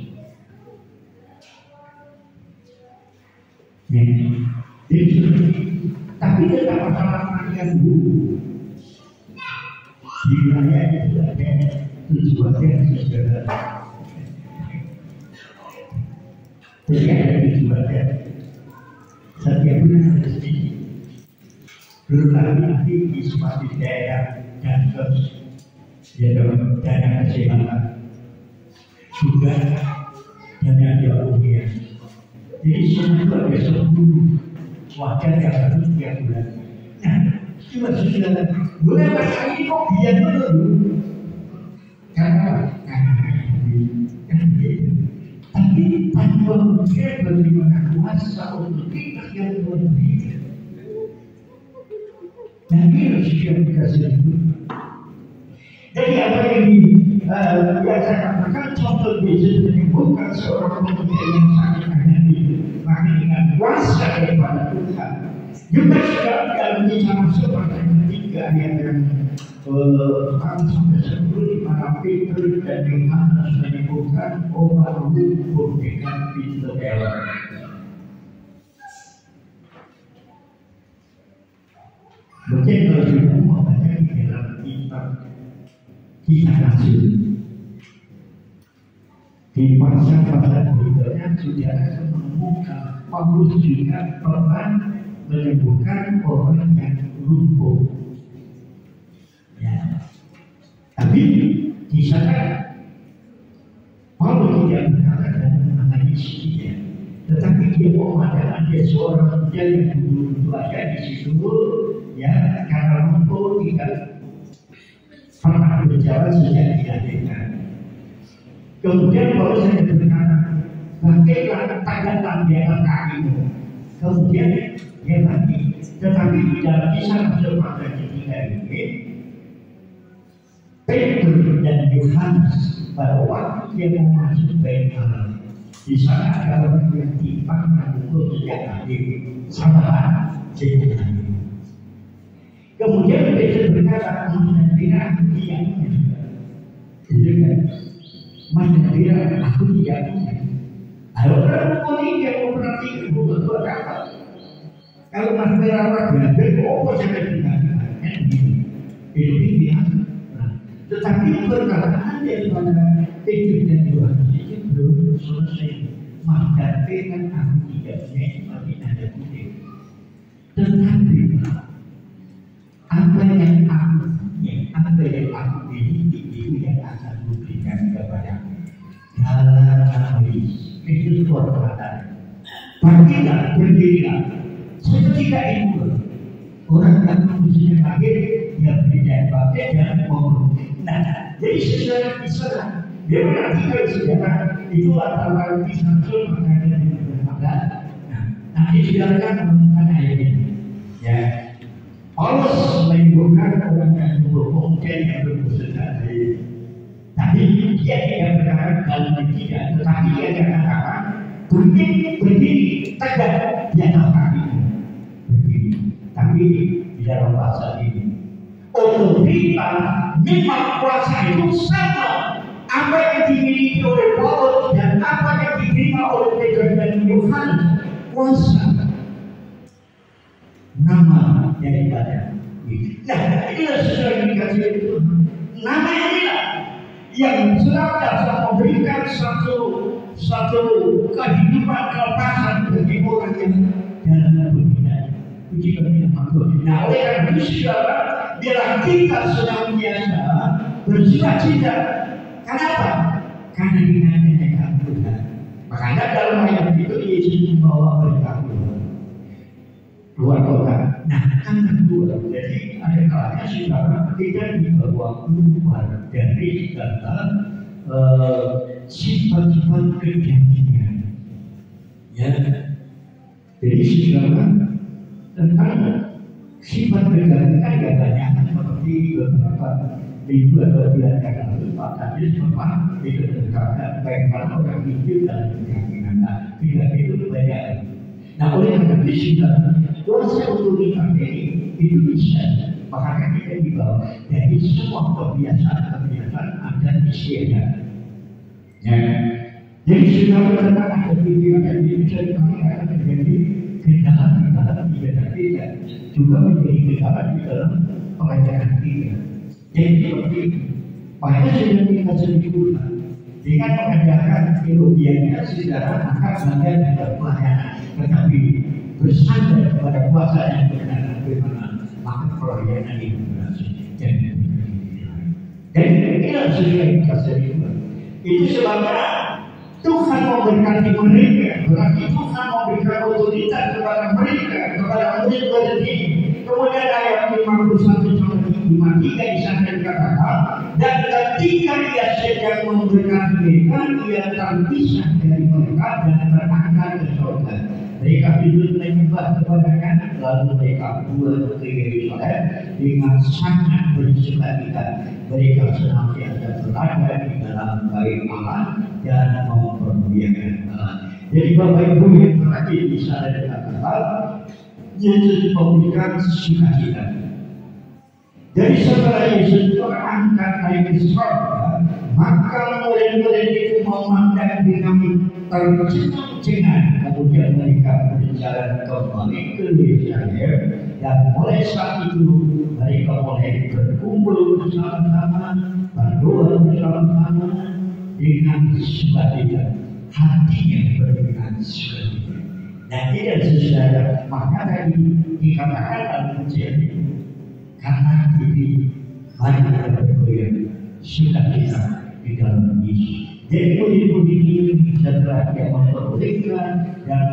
Tapi tetap masalah kalian dulu. Di wilayah itu ada tujuannya saudara. Jadi ada tujuannya. Setiap bulan ada sedikit. belum lagi nanti isolasi daerah dan dana kesehatan juga dana diakuinya. Jadi semua itu ada 10 wajar yang harus tiap bulan. Nah, cuma sudah boleh pasang ini kok biar dulu karena tapi tanpa mikir bagaimana kuasa untuk kita yang berbeda. Dan ini harus dikasih itu. Jadi apa yang saya katakan contoh bisa menyembuhkan seorang manusia yang sangat hati, maka dengan kuasa daripada Tuhan. Juga sudah dalam kisah masuk pasal 3 ayat yang 6 sampai 10 di mana Petrus dan Yohanes menyembuhkan orang lumpuh dengan pintu hewan. Mungkin kalau kita mau baca di dalam kitab Kisah Rasul di pasal-pasal berikutnya sudah akan menemukan Paulus juga pernah menyembuhkan orang yang lumpuh. Ya. Tapi di sana Paulus tidak berkata dan mengenai isinya, tetapi dia mengatakan dia seorang yang dulu ada di situ, ya karena lumpuh tidak pernah berjalan sejak dilahirkan. Kemudian Paulus hanya berkata, bagaikan tangan di atas kakimu. Kemudian dia mati. Tetapi di dalam kisah Rasul pasal 3 ini, Petrus dan Yohanes pada waktu dia masuk bait Allah, di sana ada orang yang timpang dan pukul sejak lahir, sama sejak lahir. Kemudian Petrus berkata, "Mas tidak aku tidak punya." Itu kan, "Mas tidak aku tidak punya." Kalau orang ini yang memperhatikan bukan itu ada apa? Kalau Mas Merah belajar, apa saya tidak kan itu pilihan. Tetapi perkataan daripada Petrus dan Yohanes itu belum selesai. Maka dengan aku tidak punya tapi ada putih. Tetapi apa yang aku miliki itu yang akan diberikan kepadamu. Dalam itu perkataan. Bangkitlah, berdirilah. Seketika itu orang yang manusia lahir yang berdiri bangkit dan ngomong. Nah, jadi sejarah Israel dia menartikan sejarah itu antara kisah Rasul mengenai dengan nanti silakan menemukan ayat ini. Ya, Paulus menyembuhkan orang yang kemudian yang berdosa. Tapi dia tidak berkata dalam tidak, tetapi dia katakan berdiri tegak di atas kaki. Berdiri. Tapi di dalam bahasa ini, otoritas memang kuasa itu sama. Apa yang dimiliki oleh Paulus dan apa yang diterima oleh Petrus dan Yohanes, kuasa. Nama daripada ini. Nah, inilah sesuatu yang dikasih itu. Nama inilah yang senantiasa memberikan satu kehidupan kelepasan bagi orang yang dalam pembinaan. Puji kepada Tuhan. Nah, oleh karena itu saudara, biarlah kita senantiasa bersukacita. Kenapa? Karena dengan menaikkan Tuhan. Makanya dalam ayat itu Yesus membawa berita keluar kota. Nah, kan kedua. Jadi ada kalanya saudara kita dibawa keluar dari segala sifat-sifat kejanjian. Ya. Jadi saudara tentang sifat kejanjian ya banyak seperti beberapa minggu atau bulan yang lalu Pak Kadis sempat dikatakan bagaimana orang hidup dalam kejanjian. Nah, tidak itu banyak. Nah, oleh karena itu kuasa otoritas ini itu bisa, makanya kita dibawa dari semua kebiasaan ada istiadat. Ya, jadi sudah tentang ada pikiran yang bisa kami akan menjadi kendala di dalam ibadah kita, juga menjadi kendala di dalam pelajaran kita. Jadi seperti itu, makanya sudah kita sebutkan dengan mengerjakan teologianya secara akar bagian dari pelayanan, tetapi bersandar kepada kuasa yang benar firman. maka pelayanan itu berhasil. Dan inilah sesuai kasih itu sebabnya Tuhan memberkati mereka, berarti Tuhan memberikan otoritas kepada mereka, kepada murid-murid ini. Kemudian ayat 51-53 di sana dikatakan, dan ketika ia sedang memberkati mereka, ia terpisah dari mereka dan berangkat ke surga. Mereka hidup menyembah kepadanya, lalu mereka pulang ke Yerusalem dengan sangat bersukacita. Mereka senantiasa berada di dalam bait Allah dan mempermuliakan Allah. Jadi Bapak Ibu yang berada di sana dikatakan, Yesus memberikan sukacita. Jadi setelah Yesus terangkat naik ke surga, maka murid-murid itu memandang dengan tercengang-cengang. Kemudian mereka berjalan kembali ke Yerusalem, dan mulai saat itu mereka mulai berkumpul bersama-sama, berdoa bersama-sama dengan sukacita, hatinya dengan sukacita. Dan tidak sesuai, maka tadi dikatakan dalam ujian itu, karena ini banyak bergoyang sukacita di dalam Yesus. Jadi murid-murid ini setelah dia memperbolehkan dan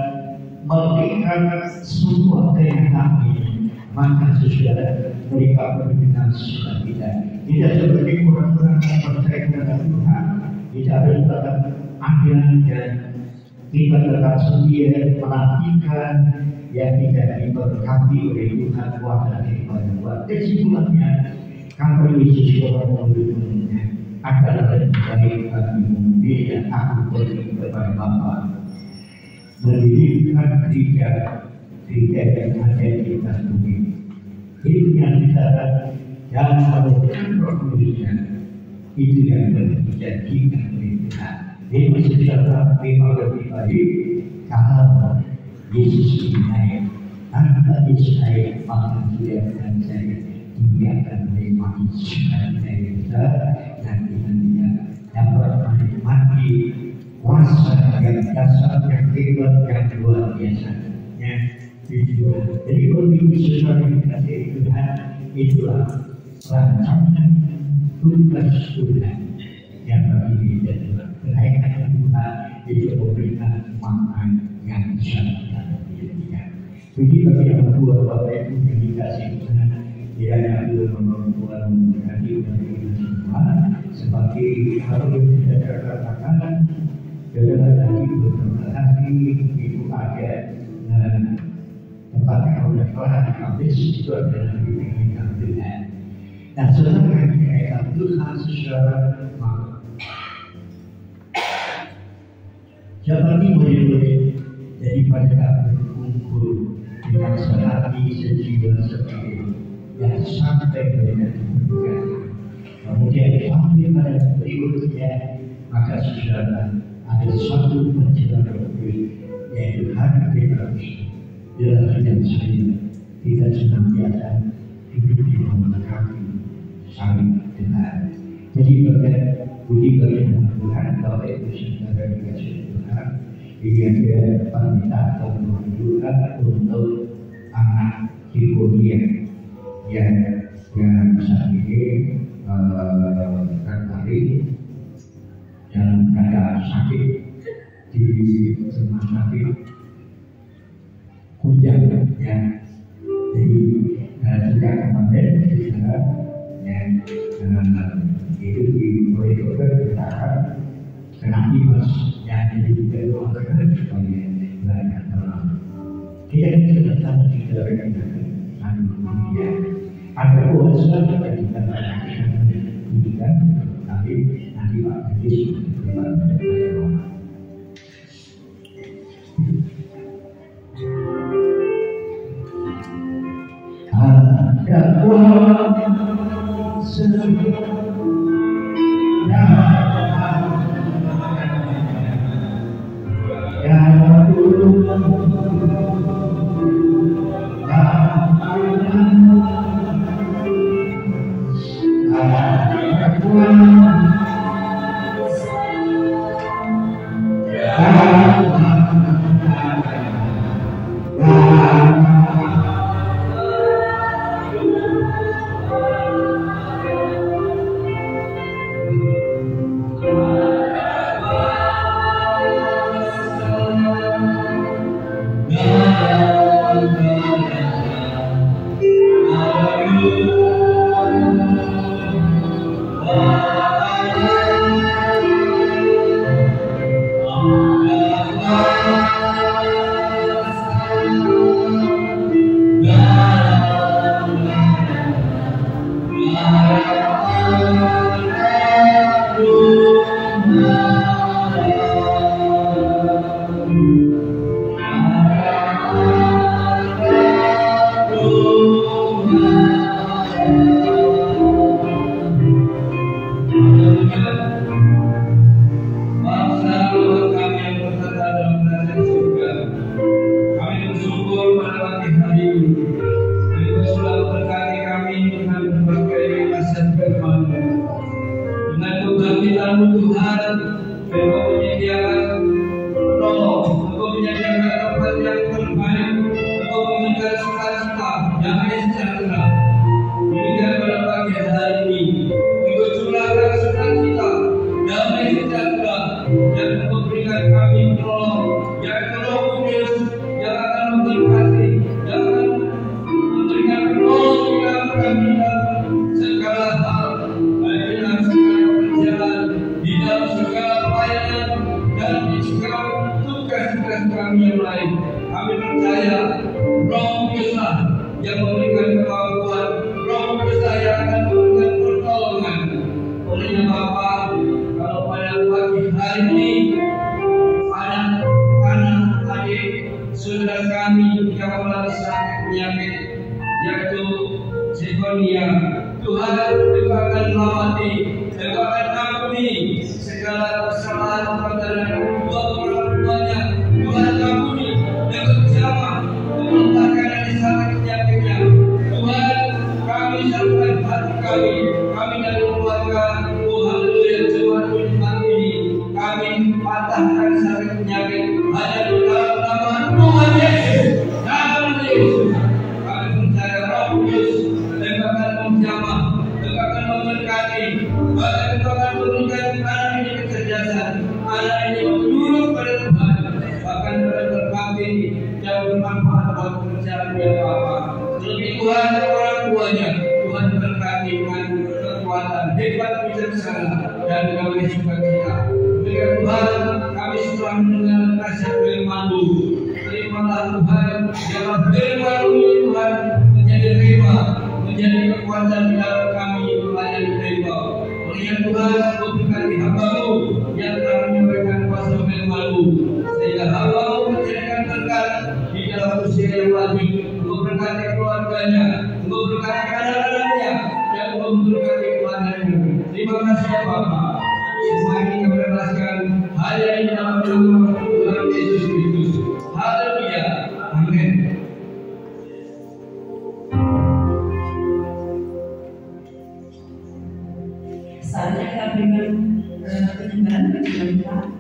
memberikan semua kehendak ini, maka saudara mereka berbicara sukacita. Tidak seperti orang-orang yang percaya kepada Tuhan, tidak ada akhirnya dan kita tetap setia menantikan yang tidak diberkati oleh Tuhan kuasa daripada Tuhan. Kesimpulannya, kalau Yesus berkata adalah lebih baik bagimu bila aku pergi kepada Bapa, mendirikan gereja yang ada di atas bumi. Itu yang kita dan melakukan Roh Kudusnya, itu yang dijanjikan oleh Tuhan. Jadi masih tetap memang lebih baik kalau Yesus naik. Tanpa Yesus naik, maka dia dan saya akan menikmati sukacita yang besar dan kita tidak dapat menikmati kuasa yang dasar, yang hebat, yang luar biasa. Ya, itu. Jadi bagi sesuatu yang dikasih Tuhan, itulah rancangan tugas Tuhan yang bagi kita. Kenaikan Tuhan itu memberikan makna yang besar dalam dirinya. Jadi bagi yang kedua, Bapak Ibu yang dikasih Tuhan, kiranya Tuhan memberkati kita semua sebagai hal yang tidak terkatakan dalam tadi beberapa hari itu ada tempat yang oleh Tuhan habis itu adalah kenaikan Tuhan. Dan setelah kenaikan Tuhan secara seperti murid-murid daripada berkumpul dengan sehati sejiwa seperti yang sampai mereka diberikan. Kemudian sampai pada berikutnya, maka saudara ada satu perjalanan yaitu hari bebas dalam hidup saya. Kita senantiasa hidup di memberkati saling dengar. Jadi budi bagaimana Tuhan, Bapak Ibu saudara dikasih Tuhan, ini ada permintaan Tuhan untuk anak Hiponia yang saat ini tertarik dalam keadaan sakit di rumah sakit Kujang ya. Jadi sejak kemarin kita yang itu di proyek kita kena timus yang jadi doakan supaya banyak orang. Kita sudah tahu kita ya. Ada usaha yang kita lakukan pendidikan, tapi nanti Pak Haji ini. Engkau selalu berkati kami dengan berbagai nasihat firman. Dengan kebangkitan-Mu Tuhan, Engkau menyediakan roh, Engkau menyediakan tempat yang terbaik, Engkau memberikan sukacita, damai sejahtera. Demikian pada pagi hari ini, Engkau curahkan sukacita, damai sejahtera, dan Engkau berikan kami roh, yang Roh Kudus yang akan memberkati, yang akan memberikan roh di dalam kami dalam segala hal, baik dalam segala perjalanan, di dalam segala pelayanan, dan di segala tugas-tugas kami yang lain. Kami percaya Roh Kuduslah yang memberikan kemampuan, Roh Kuduslah yang akan memberikan pertolongan. Olehnya Bapa, kalau pada pagi hari ini anak adik saudara kami yang mengalami sakit penyakit, yaitu Zephania, Tuhan Engkau akan merawati, Engkau akan ampuni segala kesalahan dan dua orang tuanya. Tuhan ampuni, Engkau jamah meletakkan dari sakit penyakitnya. Tuhan, kami satukan hati kami dari keluarga, oh haleluya, Tuhan ini kami patahkan sakit penyakit hanya di dalam nama Tuhan Yesus. Nama Yesus, kami percaya Roh Kudus Engkau akan menjamah, Engkau akan memberkati, bahkan Engkau akan memberikan anak ini kecerdasan, anak ini menurut pada Tuhan, bahkan pada berbakti yang bermanfaat buat pekerjaan dia Bapa. Terlebih Tuhan orang tuanya, Tuhan berkati dengan kekuatan, hebat, bijaksana, dan damai sukacita. Berikan Tuhan, kami setelah mendengar nasihat firman-Mu, terimalah Tuhan, biarlah firman-Mu Tuhan menjadi rema, menjadi kekuatan di dalam kami melayani Engkau. Oleh Tuhan, Engkau berkati hamba-Mu yang telah menyampaikan kuasa firman-Mu, sehingga hamba-Mu menjadikan berkat di dalam usia yang lanjut. Engkau berkati keluarganya, Engkau berkati anak-anaknya, dan Engkau berkati keluarganya. Terima kasih ya Bapa. Semua ini kami berkasihkan hanya di dalam nama Tuhan Yesus Kristus. Haleluya. Amin. Saatnya kita berikan penyembahan bagi Tuhan.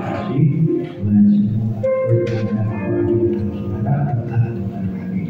kasih kepada semua rekan-rekan abadi dan saudara Tuhan memberkati.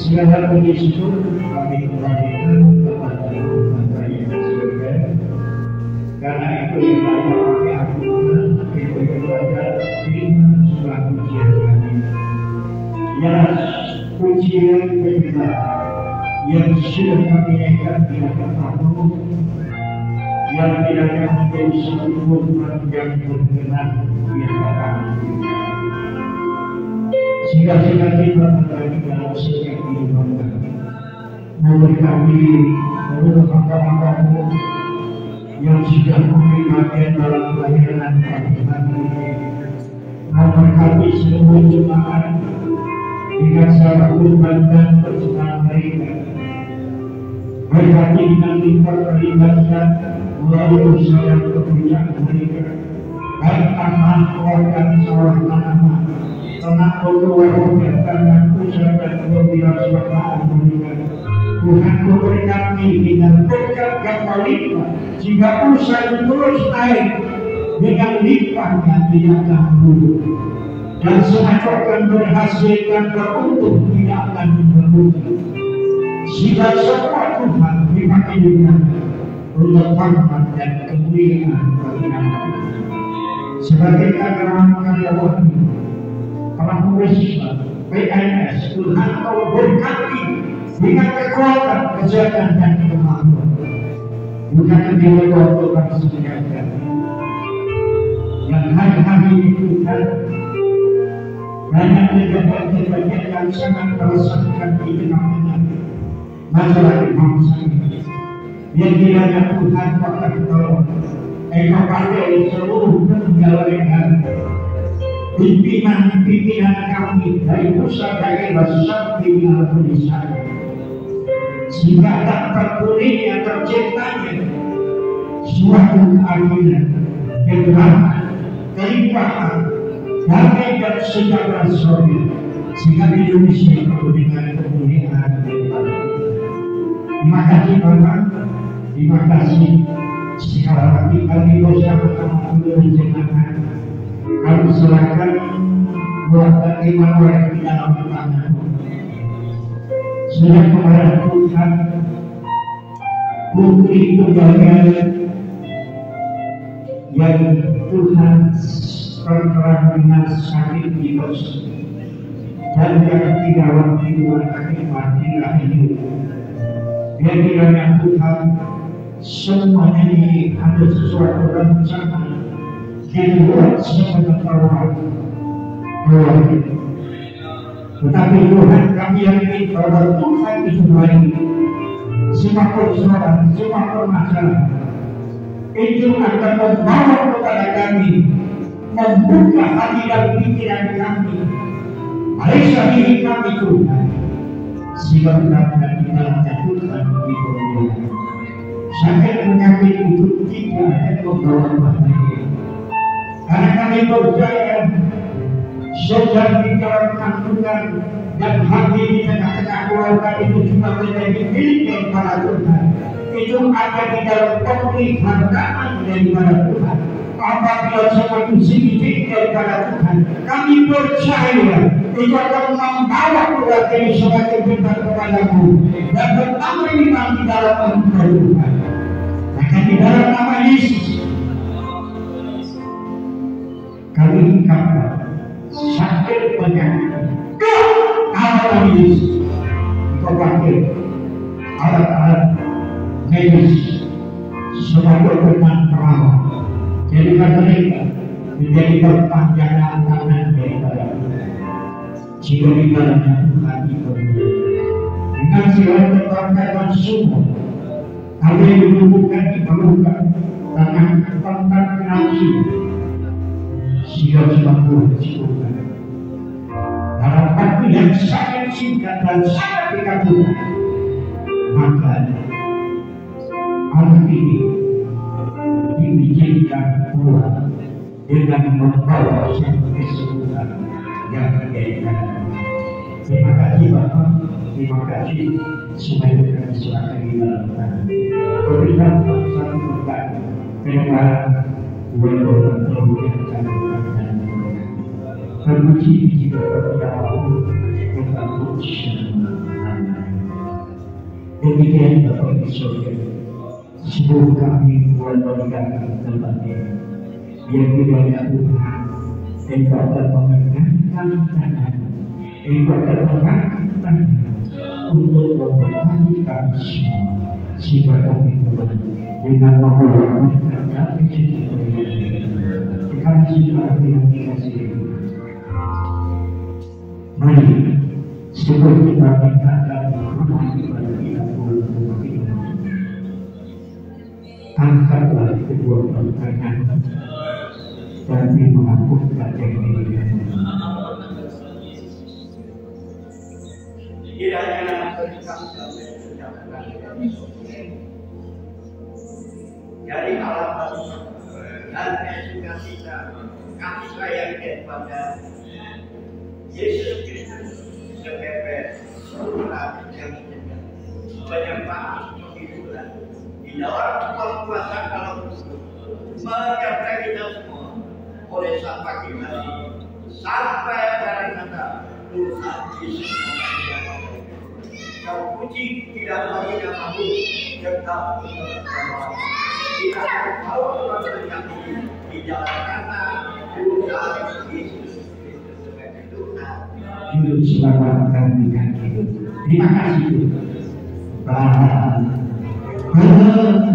Segala puji syukur kami kembalikan kepada Tuhan yang surga. Karena itu yang dapat kami agunkan, itu kepada firman surah pujian kami. Ya pujian kebenaran yang sudah kami naikkan tidak terlalu, yang tidak menjadi satu firman yang berkenan di antara kami. Sehingga kita kembali dalam setiap kehidupan kami, memberkati seluruh hamba-hamba-Mu yang sudah memberi bagian dalam pelayanan Tuhan ini, memberkati seluruh jemaat dengan secara kurban dan persembahan mereka, berkati dengan lipat perlibatan melalui usaha dan pekerjaan mereka, baik anak keluarga seorang anak telah mengeluarkan dan usaha dan kebiasaan mereka. Tuhan memberkati dengan berkat yang lipat, jika usaha terus naik dengan lipatnya tidak akan buruk, dan semakin berhasil dan beruntung tidak akan merugi. Jika semua Tuhan dipakai dengan untuk hormat dan kemuliaan bagi nama Tuhan. Sebagai karyawan para pengusaha PNS, Tuhan kau berkati dengan kekuatan, kesehatan dan kemampuan. Bukan hanya Tuhan sediakan yang hari-hari itu Tuhan banyak kejadian-kejadian yang sangat merasakan di tengah-tengah masyarakat bangsa ini. Yang kiranya Tuhan akan tolong engkau pakai seluruh penyelenggara pimpinan kami dari pusat daerah sampai wilayah pedesaan, sehingga tak terpulihnya terciptanya suatu keadilan, kebenaran, kelimpahan, damai dan sejahtera surga, sehingga Indonesia penuh dengan kemuliaan dan kebahagiaan. Terima kasih Bapak, terima kasih sekali lagi kami bersama-sama berjemaah kami serahkan buat iman orang di dalam tangan. Sudah kepada Tuhan, Putri Tunggal yang Tuhan terang dengan sakit di dosa dan yang tidak waktu sakit matilah hidup. Dia kiranya Tuhan semuanya ini ada sesuatu rencana dibuat sepengetahuan Tuhan. Tetapi Tuhan kami yakin bahwa Tuhan itu baik. Semua persoalan, semua permasalahan itu akan membawa kepada kami, membuka hati dan pikiran kami, periksa diri kami Tuhan, sehingga benar-benar di dalamnya Tuhan dipermuliakan. Sakit penyakit itu tidak akan membawa bahaya, karena kami percaya saudara di dalam kandungan dan hati di tengah-tengah keluarga itu juga menjadi milik daripada Tuhan. Itu ada di dalam pemeliharaan daripada Tuhan. Apabila sesuatu sedikit daripada Tuhan, kami percaya itu akan membawa keluarga ini sebagai berkat kepadamu dan bertambah iman di dalam Engkau Tuhan. Maka di dalam nama Yesus kami ingkapkan sakit penyakit. Kalau Yesus Engkau pakai alat-alat medis sebagai benang perawat, jadikan mereka menjadi perpanjangan tangan daripada Tuhan. Jika di dalamnya Tuhan dipermuliakan dengan segala keberkatan semua, kami dibutuhkan diperlukan tangan tentang nafsu, sehingga Tuhan disebutkan dalam waktu yang sangat singkat dan sangat dekat Tuhan. Maka anak ini diizinkan keluar dengan membawa satu keseluruhan yang menjadikan. Terima kasih Bapak, terima kasih supaya kami serahkan di dalam tangan. Berikan satu berkat kedengaran buat kemudian kami akan terpuji jika tidak mau kita puji. Demikian Bapak Ibu Saudara, sebelum kami memberikan tempat ini, biar kiranya Tuhan Engkau akan mengangkat tangan, Engkau akan mengangkat tangan untuk memberkati kami semua, sehingga kami Tuhan dengan membawa kami kami semua yang dikasihi. Mari sebelum kita tinggalkan rumah ibadah kita angkatlah kedua tangan dan mengakukan diri. Kiranya dari alamat dan kesukaan kita kami sayang kepada Yesus Kristus sebagai surga yang indah, penyertaan kehidupan di dalam kuasa kalau menyertai kita semua oleh sang pagi hari sampai hari kata Tuhan Yesus kau puji tidak lagi namamu tetap bersama kita tahu Tuhan terjadi di dalam kata Tuhan Yesus sebagai Tuhan hidup selamatkan dengan hidup. Terima kasih Terima